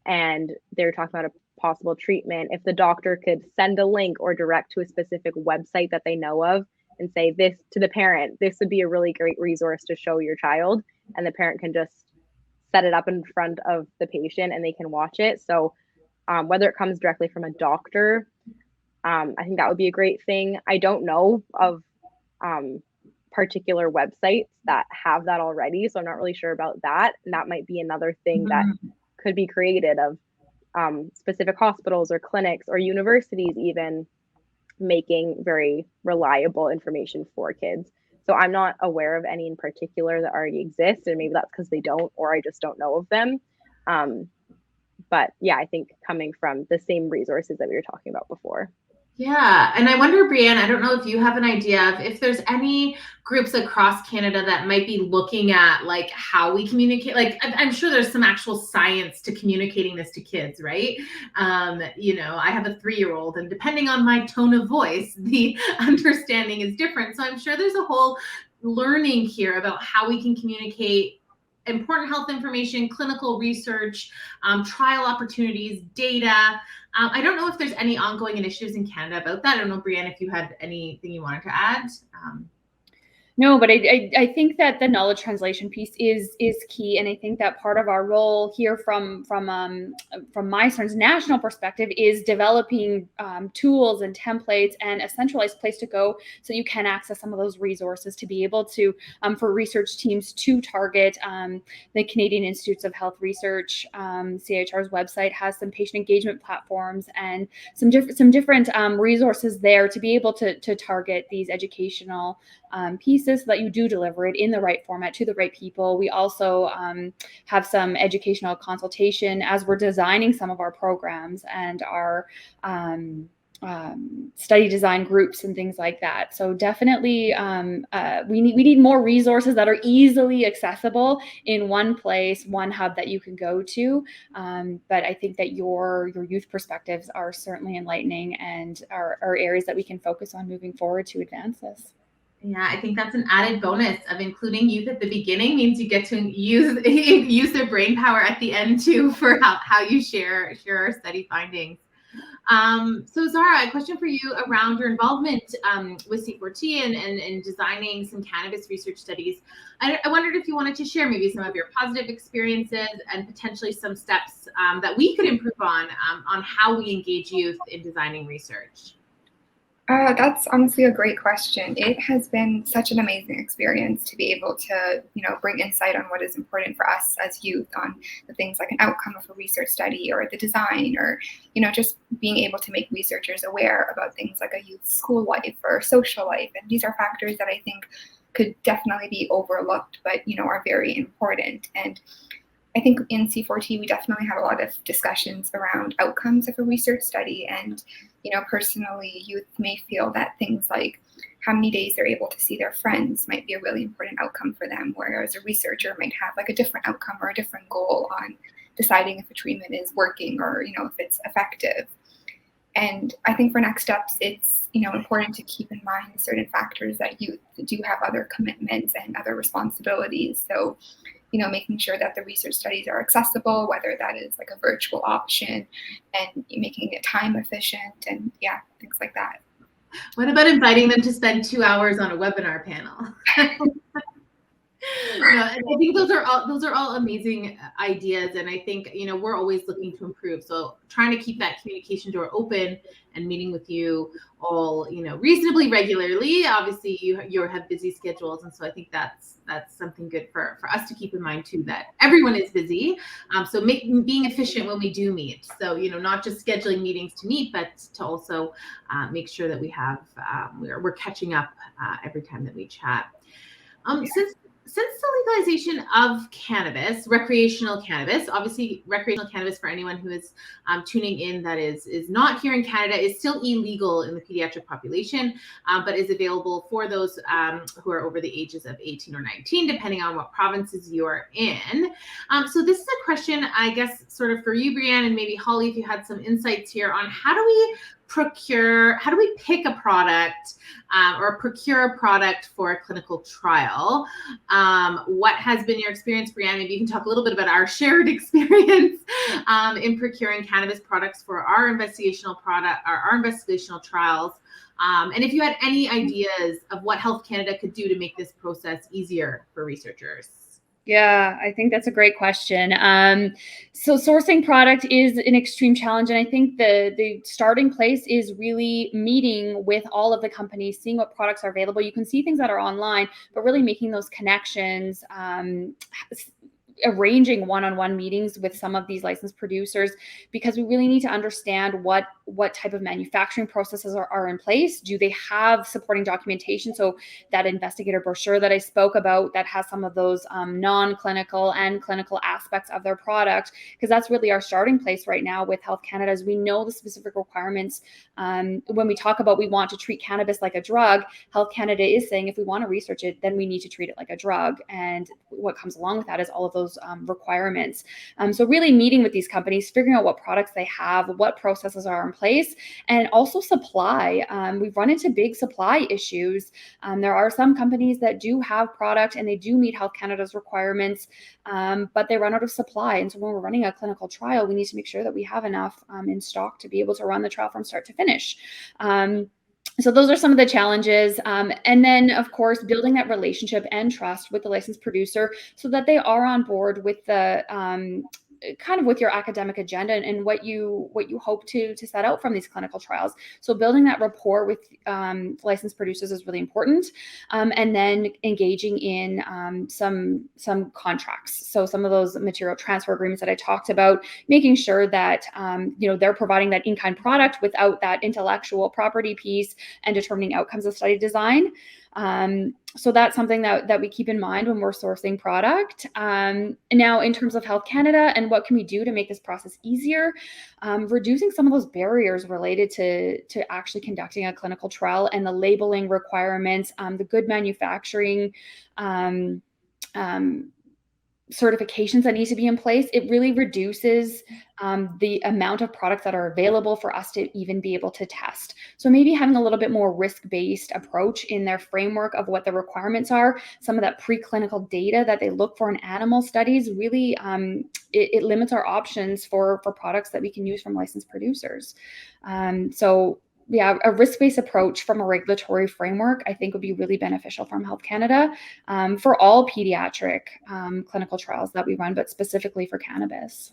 S2: and they were talking about a possible treatment, if the doctor could send a link or direct to a specific website that they know of and say this to the parent, this would be a really great resource to show your child, and the parent can just set it up in front of the patient and they can watch it. So whether it comes directly from a doctor, I think that would be a great thing. I don't know of particular websites that have that already, so I'm not really sure about that. And that might be another thing that could be created of specific hospitals or clinics or universities even making very reliable information for kids. So I'm not aware of any in particular that already exist, and maybe that's because they don't, or I just don't know of them. But yeah, I think coming from the same resources that we were talking about before.
S1: Yeah, and I wonder, Breanne, I don't know if you have an idea of if there's any groups across Canada that might be looking at like how we communicate. Like, I'm sure there's some actual science to communicating this to kids, right? You know, I have a 3-year-old, and depending on my tone of voice, the understanding is different. So I'm sure there's a whole learning here about how we can communicate important health information, clinical research, trial opportunities, data. I don't know if there's any ongoing initiatives in Canada about that. I don't know, Breanne, if you had anything you wanted to add.
S6: No, but I think that the knowledge translation piece is key, and I think that part of our role here from MyCERN's national perspective is developing tools and templates and a centralized place to go so you can access some of those resources to be able to for research teams to target. The Canadian Institutes of Health Research, CIHR's website has some patient engagement platforms and some different resources there to be able to target these educational pieces so that you do deliver it in the right format to the right people. We also have some educational consultation as we're designing some of our programs and our study design groups and things like that. So definitely we need more resources that are easily accessible in one place, one hub that you can go to. But I think that your youth perspectives are certainly enlightening and are areas that we can focus on moving forward to advance this.
S1: Yeah, I think that's an added bonus of including youth at the beginning means you get to use their brain power at the end too for how you share our study findings. So Zahra, a question for you around your involvement with C4T and designing some cannabis research studies. I wondered if you wanted to share maybe some of your positive experiences and potentially some steps that we could improve on how we engage youth in designing research.
S4: That's honestly a great question. It has been such an amazing experience to be able to, bring insight on what is important for us as youth, on the things like an outcome of a research study or the design, or, just being able to make researchers aware about things like a youth's school life or social life. And these are factors that I think could definitely be overlooked, but, are very important. And I think in C4T, we definitely had a lot of discussions around outcomes of a research study. And, personally, youth may feel that things like how many days they're able to see their friends might be a really important outcome for them, whereas a researcher might have like a different outcome or a different goal on deciding if a treatment is working or, if it's effective. And I think for next steps, it's, important to keep in mind certain factors that youth do have other commitments and other responsibilities. So, making sure that the research studies are accessible, whether that is like a virtual option, and making it time efficient, and things like that.
S1: What about inviting them to spend 2 hours on a webinar panel? No, I think those are all amazing ideas, and I think we're always looking to improve. So trying to keep that communication door open and meeting with you all reasonably regularly. Obviously, you have busy schedules, and so I think that's something good for us to keep in mind too. That everyone is busy, so being efficient when we do meet. So not just scheduling meetings to meet, but to also make sure that we have we're catching up every time that we chat. Since the legalization of cannabis, recreational cannabis, obviously recreational cannabis for anyone who is tuning in that is not here in Canada is still illegal in the pediatric population, but is available for those who are over the ages of 18 or 19, depending on what provinces you are in. So this is a question, I guess, sort of for you, Breanne, and maybe Holly, if you had some insights here on how do we pick a product or procure a product for a clinical trial? What has been your experience, Breanne? Maybe you can talk a little bit about our shared experience in procuring cannabis products for our investigational trials. And if you had any ideas of what Health Canada could do to make this process easier for researchers.
S6: Yeah, I think that's a great question. So sourcing product is an extreme challenge. And I think the starting place is really meeting with all of the companies, seeing what products are available. You can see things that are online, but really making those connections, arranging one-on-one meetings with some of these licensed producers, because we really need to understand what type of manufacturing processes are in place. Do they have supporting documentation? So that investigator brochure that I spoke about that has some of those non-clinical and clinical aspects of their product, because that's really our starting place right now with Health Canada, is we know the specific requirements. When we talk about we want to treat cannabis like a drug, Health Canada is saying if we want to research it, then we need to treat it like a drug. And what comes along with that is all of those requirements. So really meeting with these companies, figuring out what products they have, what processes are in place, and also supply. We've run into big supply issues. There are some companies that do have product and they do meet Health Canada's requirements, but they run out of supply. And so when we're running a clinical trial, we need to make sure that we have enough in stock to be able to run the trial from start to finish. So those are some of the challenges. And then, of course, building that relationship and trust with the licensed producer so that they are on board with the kind of with your academic agenda and what you hope to set out from these clinical trials. So building that rapport with licensed producers is really important. And then engaging in some contracts. So some of those material transfer agreements that I talked about, making sure that they're providing that in-kind product without that intellectual property piece, and determining outcomes of study design. So that's something that we keep in mind when we're sourcing product. Now, in terms of Health Canada and what can we do to make this process easier, reducing some of those barriers related to actually conducting a clinical trial and the labeling requirements, the good manufacturing certifications that need to be in place, it really reduces the amount of products that are available for us to even be able to test. So maybe having a little bit more risk-based approach in their framework of what the requirements are, some of that preclinical data that they look for in animal studies, really it limits our options for products that we can use from licensed producers. So yeah, a risk-based approach from a regulatory framework, I think, would be really beneficial from Health Canada for all pediatric clinical trials that we run, but specifically for cannabis.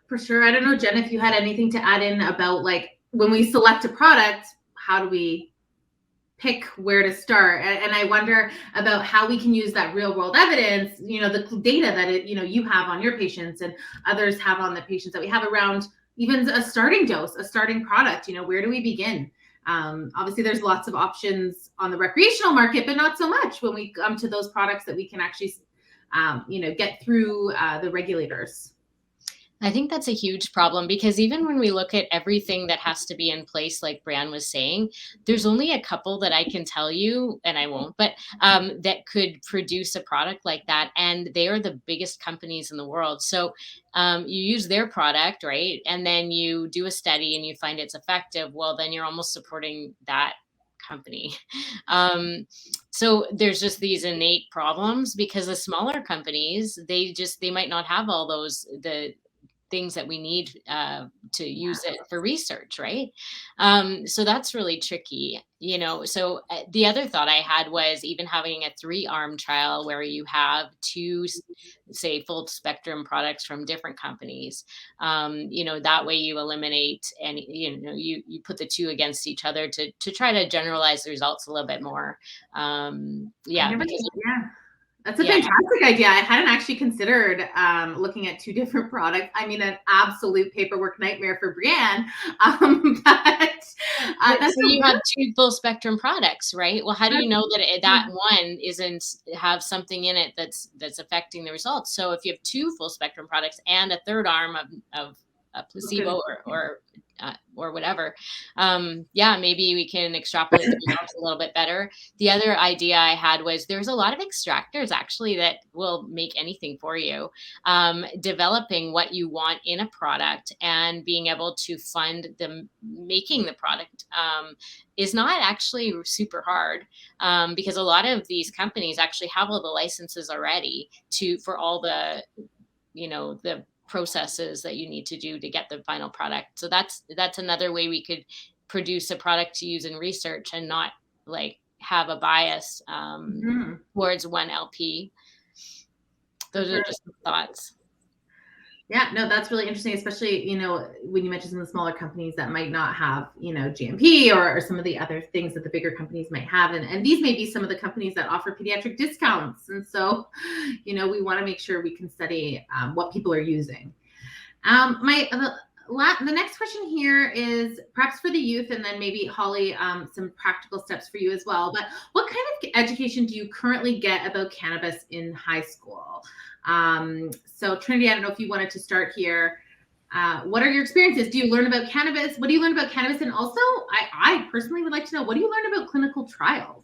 S1: For sure. I don't know, Jen, if you had anything to add in about like when we select a product, how do we pick where to start? And I wonder about how we can use that real world evidence, the data that you have on your patients and others have on the patients that we have around even a starting dose, a starting product. Where do we begin? Obviously, there's lots of options on the recreational market, but not so much when we come to those products that we can actually, get through the regulators.
S7: I think that's a huge problem, because even when we look at everything that has to be in place, like Breanne was saying, there's only a couple that I can tell you, and I won't, but that could produce a product like that. And they are the biggest companies in the world. So you use their product, right? And then you do a study and you find it's effective. Well, then you're almost supporting that company. So there's just these innate problems, because the smaller companies, they might not have all the things that we need to use it for research, right? So that's really tricky, So the other thought I had was even having a 3-arm trial where you have 2, say, full spectrum products from different companies. That way you eliminate any, you put the 2 against each other to try to generalize the results a little bit more.
S1: That's a fantastic idea. I hadn't actually considered looking at 2 different products. I mean, an absolute paperwork nightmare for Breanne.
S7: So you have 2 full spectrum products, right? Well, how do you know that that one isn't have something in it that's affecting the results? So if you have 2 full spectrum products and a third arm of a placebo or whatever, maybe we can extrapolate the results a little bit better. The other idea I had was there's a lot of extractors actually that will make anything for you. Developing what you want in a product and being able to fund making the product is not actually super hard, because a lot of these companies actually have all the licenses already for all the the processes that you need to do to get the final product. So that's another way we could produce a product to use in research and not like have a bias towards one LP. Those are just thoughts.
S1: Yeah, no, that's really interesting, especially, when you mentioned some of the smaller companies that might not have, GMP or some of the other things that the bigger companies might have. And these may be some of the companies that offer pediatric discounts. And so, we want to make sure we can study what people are using. The next question here is perhaps for the youth, and then maybe Holly, some practical steps for you as well. But what kind of education do you currently get about cannabis in high school? So Trinity, I don't know if you wanted to start here. What are your experiences? Do you learn about cannabis? What do you learn about cannabis? And also, I personally would like to know, what do you learn about clinical trials?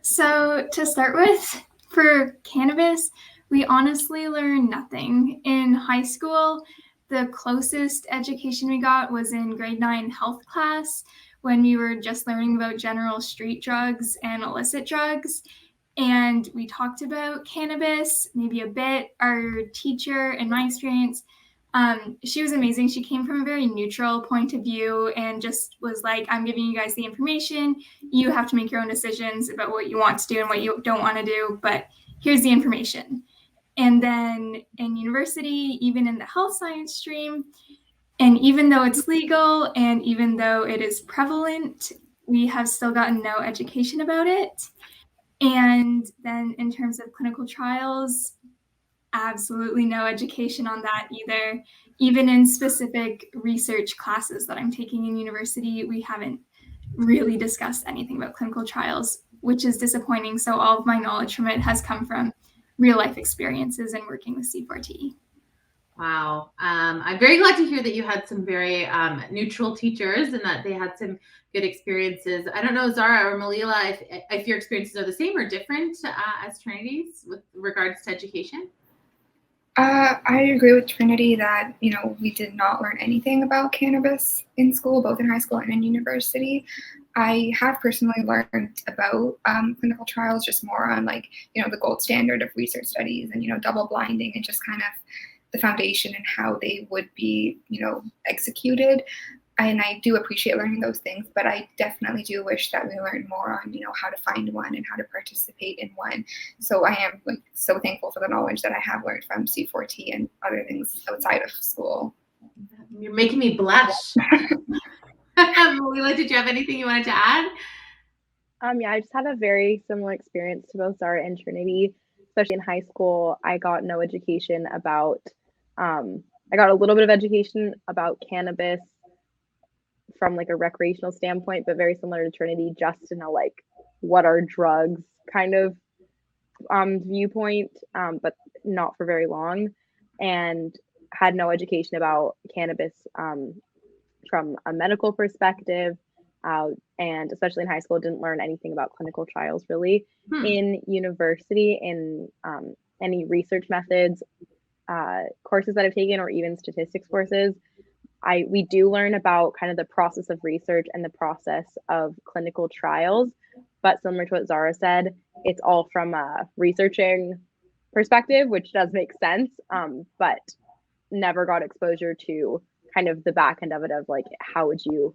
S3: So to start with, for cannabis, we honestly learn nothing. In high school, the closest education we got was in grade 9 health class, when we were just learning about general street drugs and illicit drugs. And we talked about cannabis, maybe a bit. Our teacher, in my experience, she was amazing. She came from a very neutral point of view and just was like, I'm giving you guys the information. You have to make your own decisions about what you want to do and what you don't want to do, but here's the information. And then in university, even in the health science stream, and even though it's legal and even though it is prevalent, we have still gotten no education about it. And then in terms of clinical trials, absolutely no education on that either. Even in specific research classes that I'm taking in university, we haven't really discussed anything about clinical trials, which is disappointing. So all of my knowledge from it has come from real life experiences and working with C4T.
S1: Wow. I'm very glad to hear that you had some very neutral teachers and that they had some good experiences. I don't know, Zahra or Melila, if your experiences are the same or different as Trinity's with regards to education.
S4: I agree with Trinity that, we did not learn anything about cannabis in school, both in high school and in university. I have personally learned about clinical trials, just more on the gold standard of research studies and, double blinding and just kind of the foundation and how they would be, executed. And I do appreciate learning those things, but I definitely do wish that we learned more on, how to find one and how to participate in one. So I am so thankful for the knowledge that I have learned from C4T and other things outside of school.
S1: You're making me blush. Melila, did you have anything you wanted to add?
S2: Yeah, I just had a very similar experience to both Zahra and Trinity, especially in high school. I got no education about, I got a little bit of education about cannabis from a recreational standpoint, but very similar to Trinity, just to know what are drugs kind of viewpoint, but not for very long, and had no education about cannabis from a medical perspective, and especially in high school, didn't learn anything about clinical trials really. In university, in any research methods courses that I've taken, or even statistics courses, we do learn about kind of the process of research and the process of clinical trials, but similar to what Zahra said, it's all from a researching perspective, which does make sense, but never got exposure to kind of the back end of it of how would you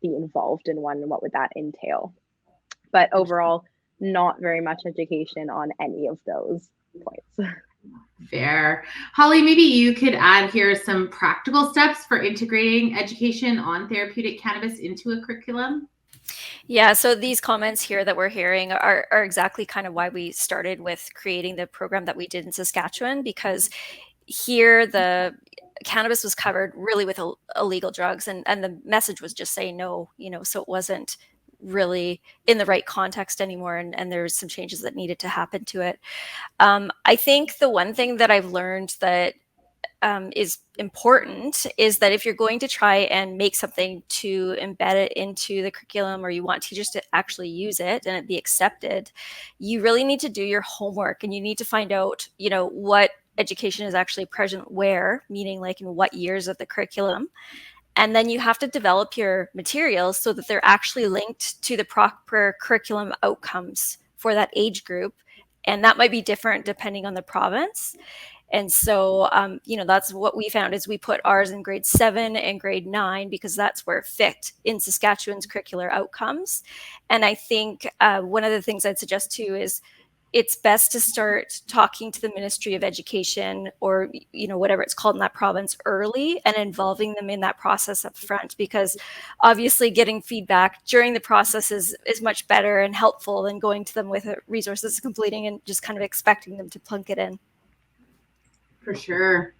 S2: be involved in one and what would that entail. But overall, not very much education on any of those points.
S1: Fair. Holly, maybe you could add here some practical steps for integrating education on therapeutic cannabis into a curriculum.
S5: Yeah, so these comments here that we're hearing are exactly kind of why we started with creating the program that we did in Saskatchewan, because here the cannabis was covered really with illegal drugs, and the message was just say no, so it wasn't really in the right context anymore, and there's some changes that needed to happen to it. I think the one thing that I've learned that is important is that if you're going to try and make something to embed it into the curriculum, or you want teachers to actually use it and it be accepted, you really need to do your homework, and you need to find out, what education is actually present where, meaning in what years of the curriculum. And then you have to develop your materials so that they're actually linked to the proper curriculum outcomes for that age group. And that might be different depending on the province. And so, that's what we found is we put ours in grade 7 and grade 9 because that's where it fit in Saskatchewan's curricular outcomes. And I think one of the things I'd suggest too is it's best to start talking to the Ministry of Education, or whatever it's called in that province, early, and involving them in that process up front, because obviously getting feedback during the process is much better and helpful than going to them with resources completing and just kind of expecting them to plunk it in.
S1: For sure.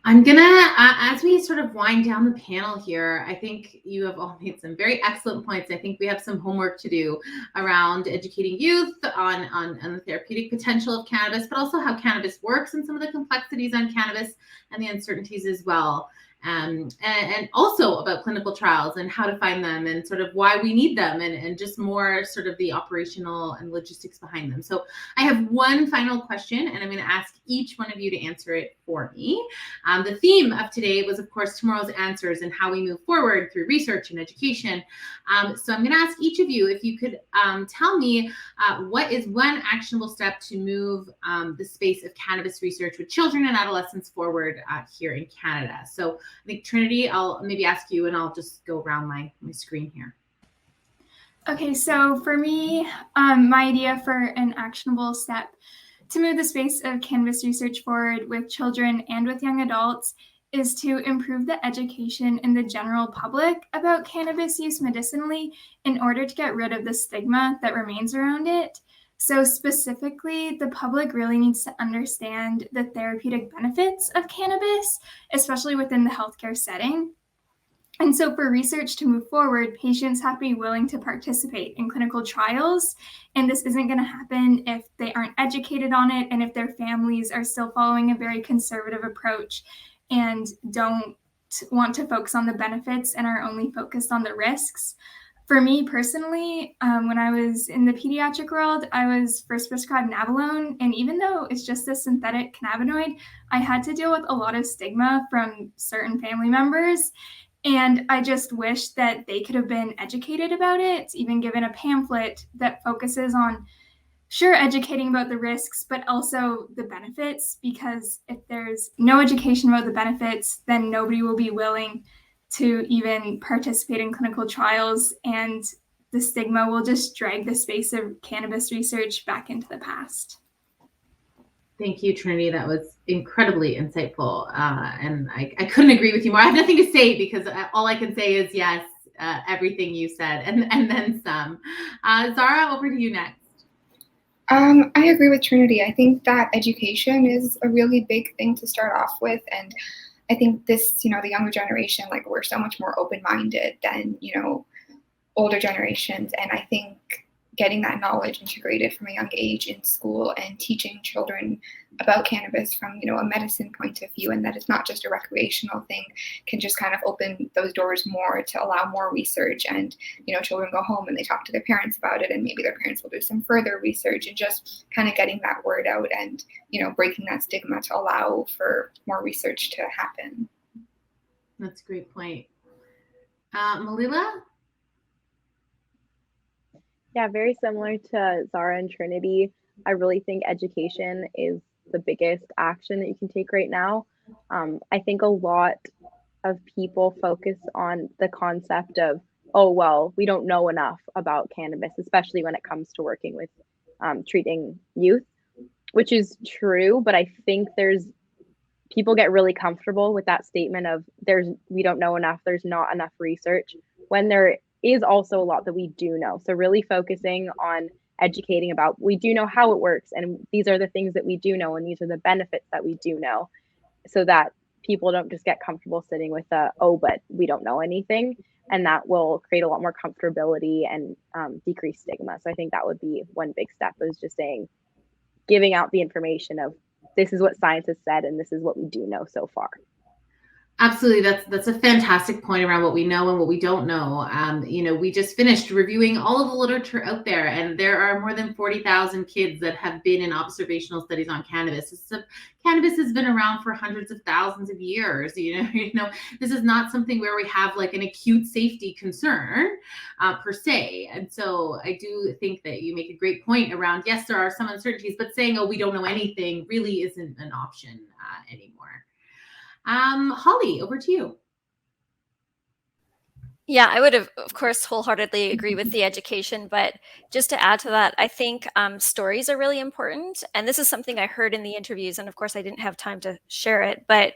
S1: I'm gonna, as we sort of wind down the panel here, I think you have all made some very excellent points. I think we have some homework to do around educating youth on the therapeutic potential of cannabis, but also how cannabis works and some of the complexities on cannabis and the uncertainties as well. And also about clinical trials and how to find them and sort of why we need them, and just more sort of the operational and logistics behind them. So I have one final question, and I'm going to ask each one of you to answer it for me. The theme of today was, of course, tomorrow's answers and how we move forward through research and education. So I'm going to ask each of you if you could tell me what is one actionable step to move the space of cannabis research with children and adolescents forward here in Canada. So I think, Trinity, I'll maybe ask you, and I'll just go around my screen here.
S3: Okay, so for me, my idea for an actionable step to move the space of cannabis research forward with children and with young adults is to improve the education in the general public about cannabis use medicinally in order to get rid of the stigma that remains around it. So specifically, the public really needs to understand the therapeutic benefits of cannabis, especially within the healthcare setting. And so for research to move forward, patients have to be willing to participate in clinical trials. And this isn't going to happen if they aren't educated on it and if their families are still following a very conservative approach and don't want to focus on the benefits and are only focused on the risks. For me personally, when I was in the pediatric world, I was first prescribed Navalone. And even though it's just a synthetic cannabinoid, I had to deal with a lot of stigma from certain family members. And I just wish that they could have been educated about it, even given a pamphlet that focuses on, sure, educating about the risks, but also the benefits, because if there's no education about the benefits, then nobody will be willing to even participate in clinical trials, and the stigma will just drag the space of cannabis research back into the past.
S1: Thank you, Trinity. That was incredibly insightful. And I couldn't agree with you more. I have nothing to say because all I can say is yes, everything you said, and then some. Zahra, over to you next.
S4: I agree with Trinity. I think that education is a really big thing to start off with. And I think this, the younger generation, like, we're so much more open-minded than, older generations. And I think getting that knowledge integrated from a young age in school and teaching children about cannabis from, a medicine point of view, and that it's not just a recreational thing, can just kind of open those doors more to allow more research. And, children go home and they talk to their parents about it, and maybe their parents will do some further research, and just kind of getting that word out and, breaking that stigma to allow for more research to happen.
S1: That's a great point. Melila?
S2: Yeah, very similar to Zahra and Trinity. I really think education is the biggest action that you can take right now. I think a lot of people focus on the concept of, oh, well, we don't know enough about cannabis, especially when it comes to working with treating youth, which is true. But I think people get really comfortable with that statement of we don't know enough, there's not enough research, when there is also a lot that we do know. So really focusing on educating about, we do know how it works, and these are the things that we do know, and these are the benefits that we do know, so that people don't just get comfortable sitting with but we don't know anything. And that will create a lot more comfortability and decrease stigma. So I think that would be one big step, is just giving out the information of, this is what science has said, and this is what we do know so far.
S1: Absolutely. That's a fantastic point around what we know and what we don't know. We just finished reviewing all of the literature out there, and there are more than 40,000 kids that have been in observational studies on cannabis. Cannabis has been around for hundreds of thousands of years. This is not something where we have like an acute safety concern per se. And so I do think that you make a great point around, yes, there are some uncertainties, but saying, oh, we don't know anything really isn't an option anymore. Holly, over to you.
S5: Yeah, I would have, of course, wholeheartedly agree with the education, but just to add to that, I think stories are really important. And this is something I heard in the interviews, and of course I didn't have time to share it, but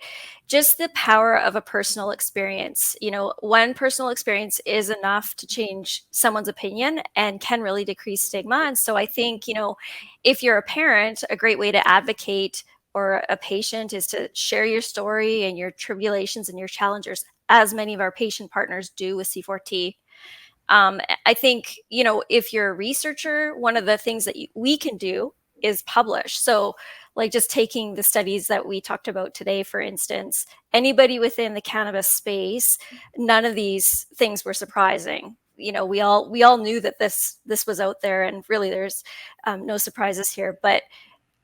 S5: just the power of a personal experience. One personal experience is enough to change someone's opinion and can really decrease stigma. And so I think, if you're a parent, a great way to advocate, or a patient, is to share your story and your tribulations and your challenges, as many of our patient partners do with C4T. I think, if you're a researcher, one of the things that we can do is publish. So like just taking the studies that we talked about today, for instance, anybody within the cannabis space, none of these things were surprising. We all knew that this was out there, and really there's no surprises here. But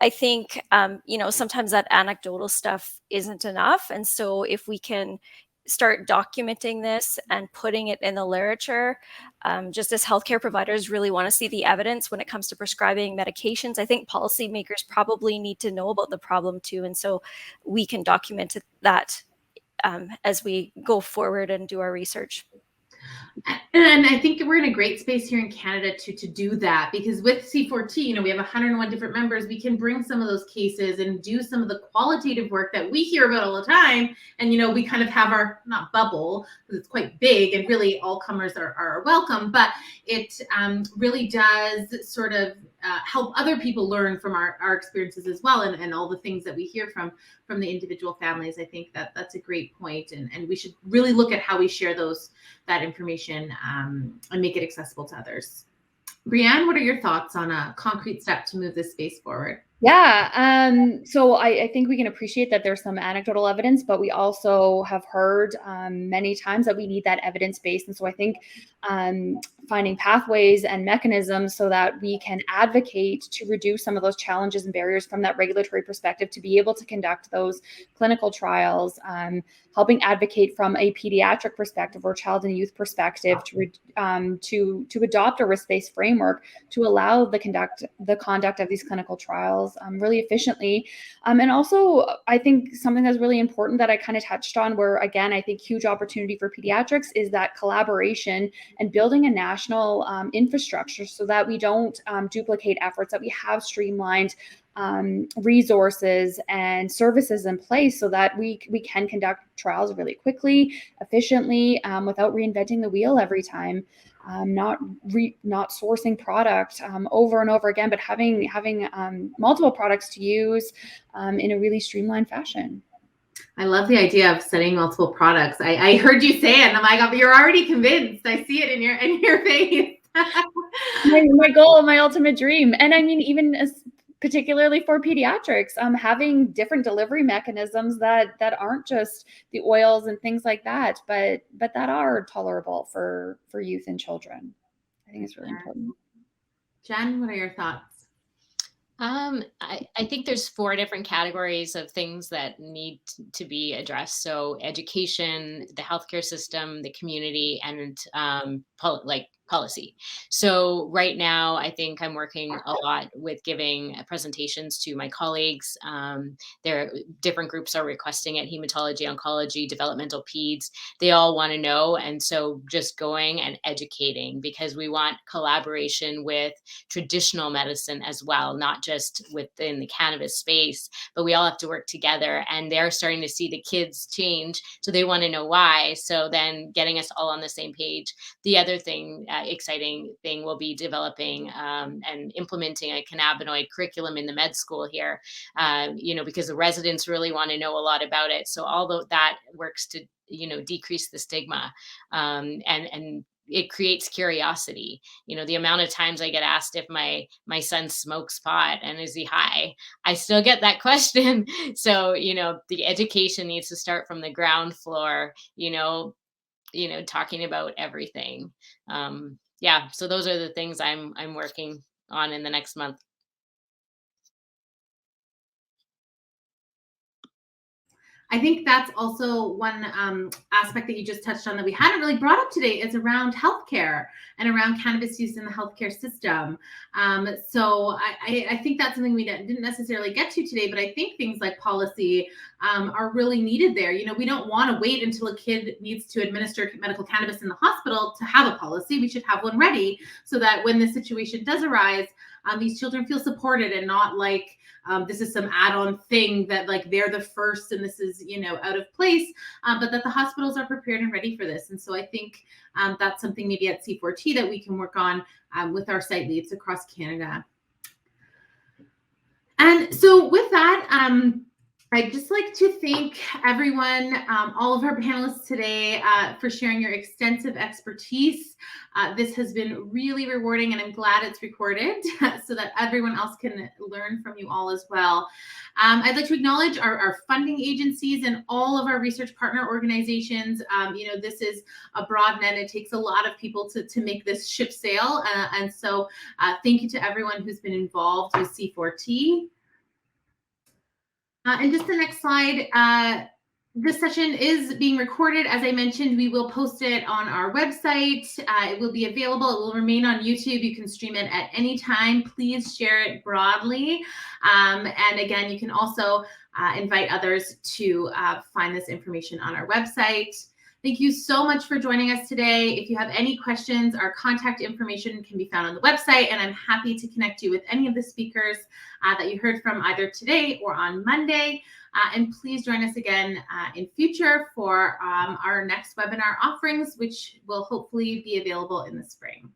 S5: I think, sometimes that anecdotal stuff isn't enough. And so if we can start documenting this and putting it in the literature, just as healthcare providers really want to see the evidence when it comes to prescribing medications, I think policymakers probably need to know about the problem too. And so we can document that as we go forward and do our research.
S1: And I think we're in a great space here in Canada to do that, because with C4T, we have 101 different members. We can bring some of those cases and do some of the qualitative work that we hear about all the time. And, we kind of have our, not bubble, because it's quite big, and really all comers are welcome, but it really does sort of help other people learn from our experiences as well, and all the things that we hear from the individual families. I think that's a great point, and we should really look at how we share that information and make it accessible to others. Breanne, what are your thoughts on a concrete step to move this space forward?
S6: Yeah, so I think we can appreciate that there's some anecdotal evidence, but we also have heard many times that we need that evidence base. And so I think finding pathways and mechanisms so that we can advocate to reduce some of those challenges and barriers from that regulatory perspective to be able to conduct those clinical trials, helping advocate from a pediatric perspective or child and youth perspective to adopt a risk-based framework to allow the conduct of these clinical trials really efficiently. And also, I think something that's really important that I kind of touched on, where again, I think huge opportunity for pediatrics is that collaboration and building a national infrastructure so that we don't duplicate efforts, that we have streamlined resources and services in place so that we can conduct trials really quickly, efficiently, without reinventing the wheel every time. Not sourcing product over and over again, but having multiple products to use in a really streamlined fashion.
S1: I love the idea of studying multiple products. I heard you say it, and I'm like, you're already convinced. I see it in your face.
S6: my goal, my ultimate dream, and I mean, even particularly for pediatrics, having different delivery mechanisms that aren't just the oils and things like that, but that are tolerable for youth and children. I think it's really important.
S1: Jen, what are your thoughts?
S7: I think there's 4 different categories of things that need to be addressed. So education, the healthcare system, the community, and policy. So right now, I think I'm working a lot with giving presentations to my colleagues. Different groups are requesting it: hematology, oncology, developmental peds. They all want to know. And so just going and educating, because we want collaboration with traditional medicine as well, not just within the cannabis space, but we all have to work together. And they're starting to see the kids change, so they want to know why. So then getting us all on the same page. The other thing, exciting thing, will be developing and implementing a cannabinoid curriculum in the med school here, because the residents really want to know a lot about it. So although that works to, decrease the stigma, and it creates curiosity. The amount of times I get asked if my son smokes pot and is he high, I still get that question. So, the education needs to start from the ground floor, talking about everything. So those are the things I'm working on in the next month.
S1: I think that's also one aspect that you just touched on that we hadn't really brought up today, is around healthcare and around cannabis use in the healthcare system. So I think that's something we didn't necessarily get to today, but I think things like policy are really needed there. We don't want to wait until a kid needs to administer medical cannabis in the hospital to have a policy. We should have one ready so that when the situation does arise, these children feel supported and not like this is some add-on thing that like they're the first and this is, out of place, but that the hospitals are prepared and ready for this. And so I think that's something maybe at C4T that we can work on with our site leads across Canada. And so with that, I'd just like to thank everyone, all of our panelists today, for sharing your extensive expertise. This has been really rewarding, and I'm glad it's recorded so that everyone else can learn from you all as well. I'd like to acknowledge our funding agencies and all of our research partner organizations. This is a broad net. It takes a lot of people to make this ship sail. And so thank you to everyone who's been involved with C4T. And just the next slide, this session is being recorded. As I mentioned, we will post it on our website. It will be available. It will remain on YouTube. You can stream it at any time. Please share it broadly. And again, you can also invite others to find this information on our website. Thank you so much for joining us today. If you have any questions, our contact information can be found on the website, and I'm happy to connect you with any of the speakers that you heard from either today or on Monday. And please join us again in future for our next webinar offerings, which will hopefully be available in the spring.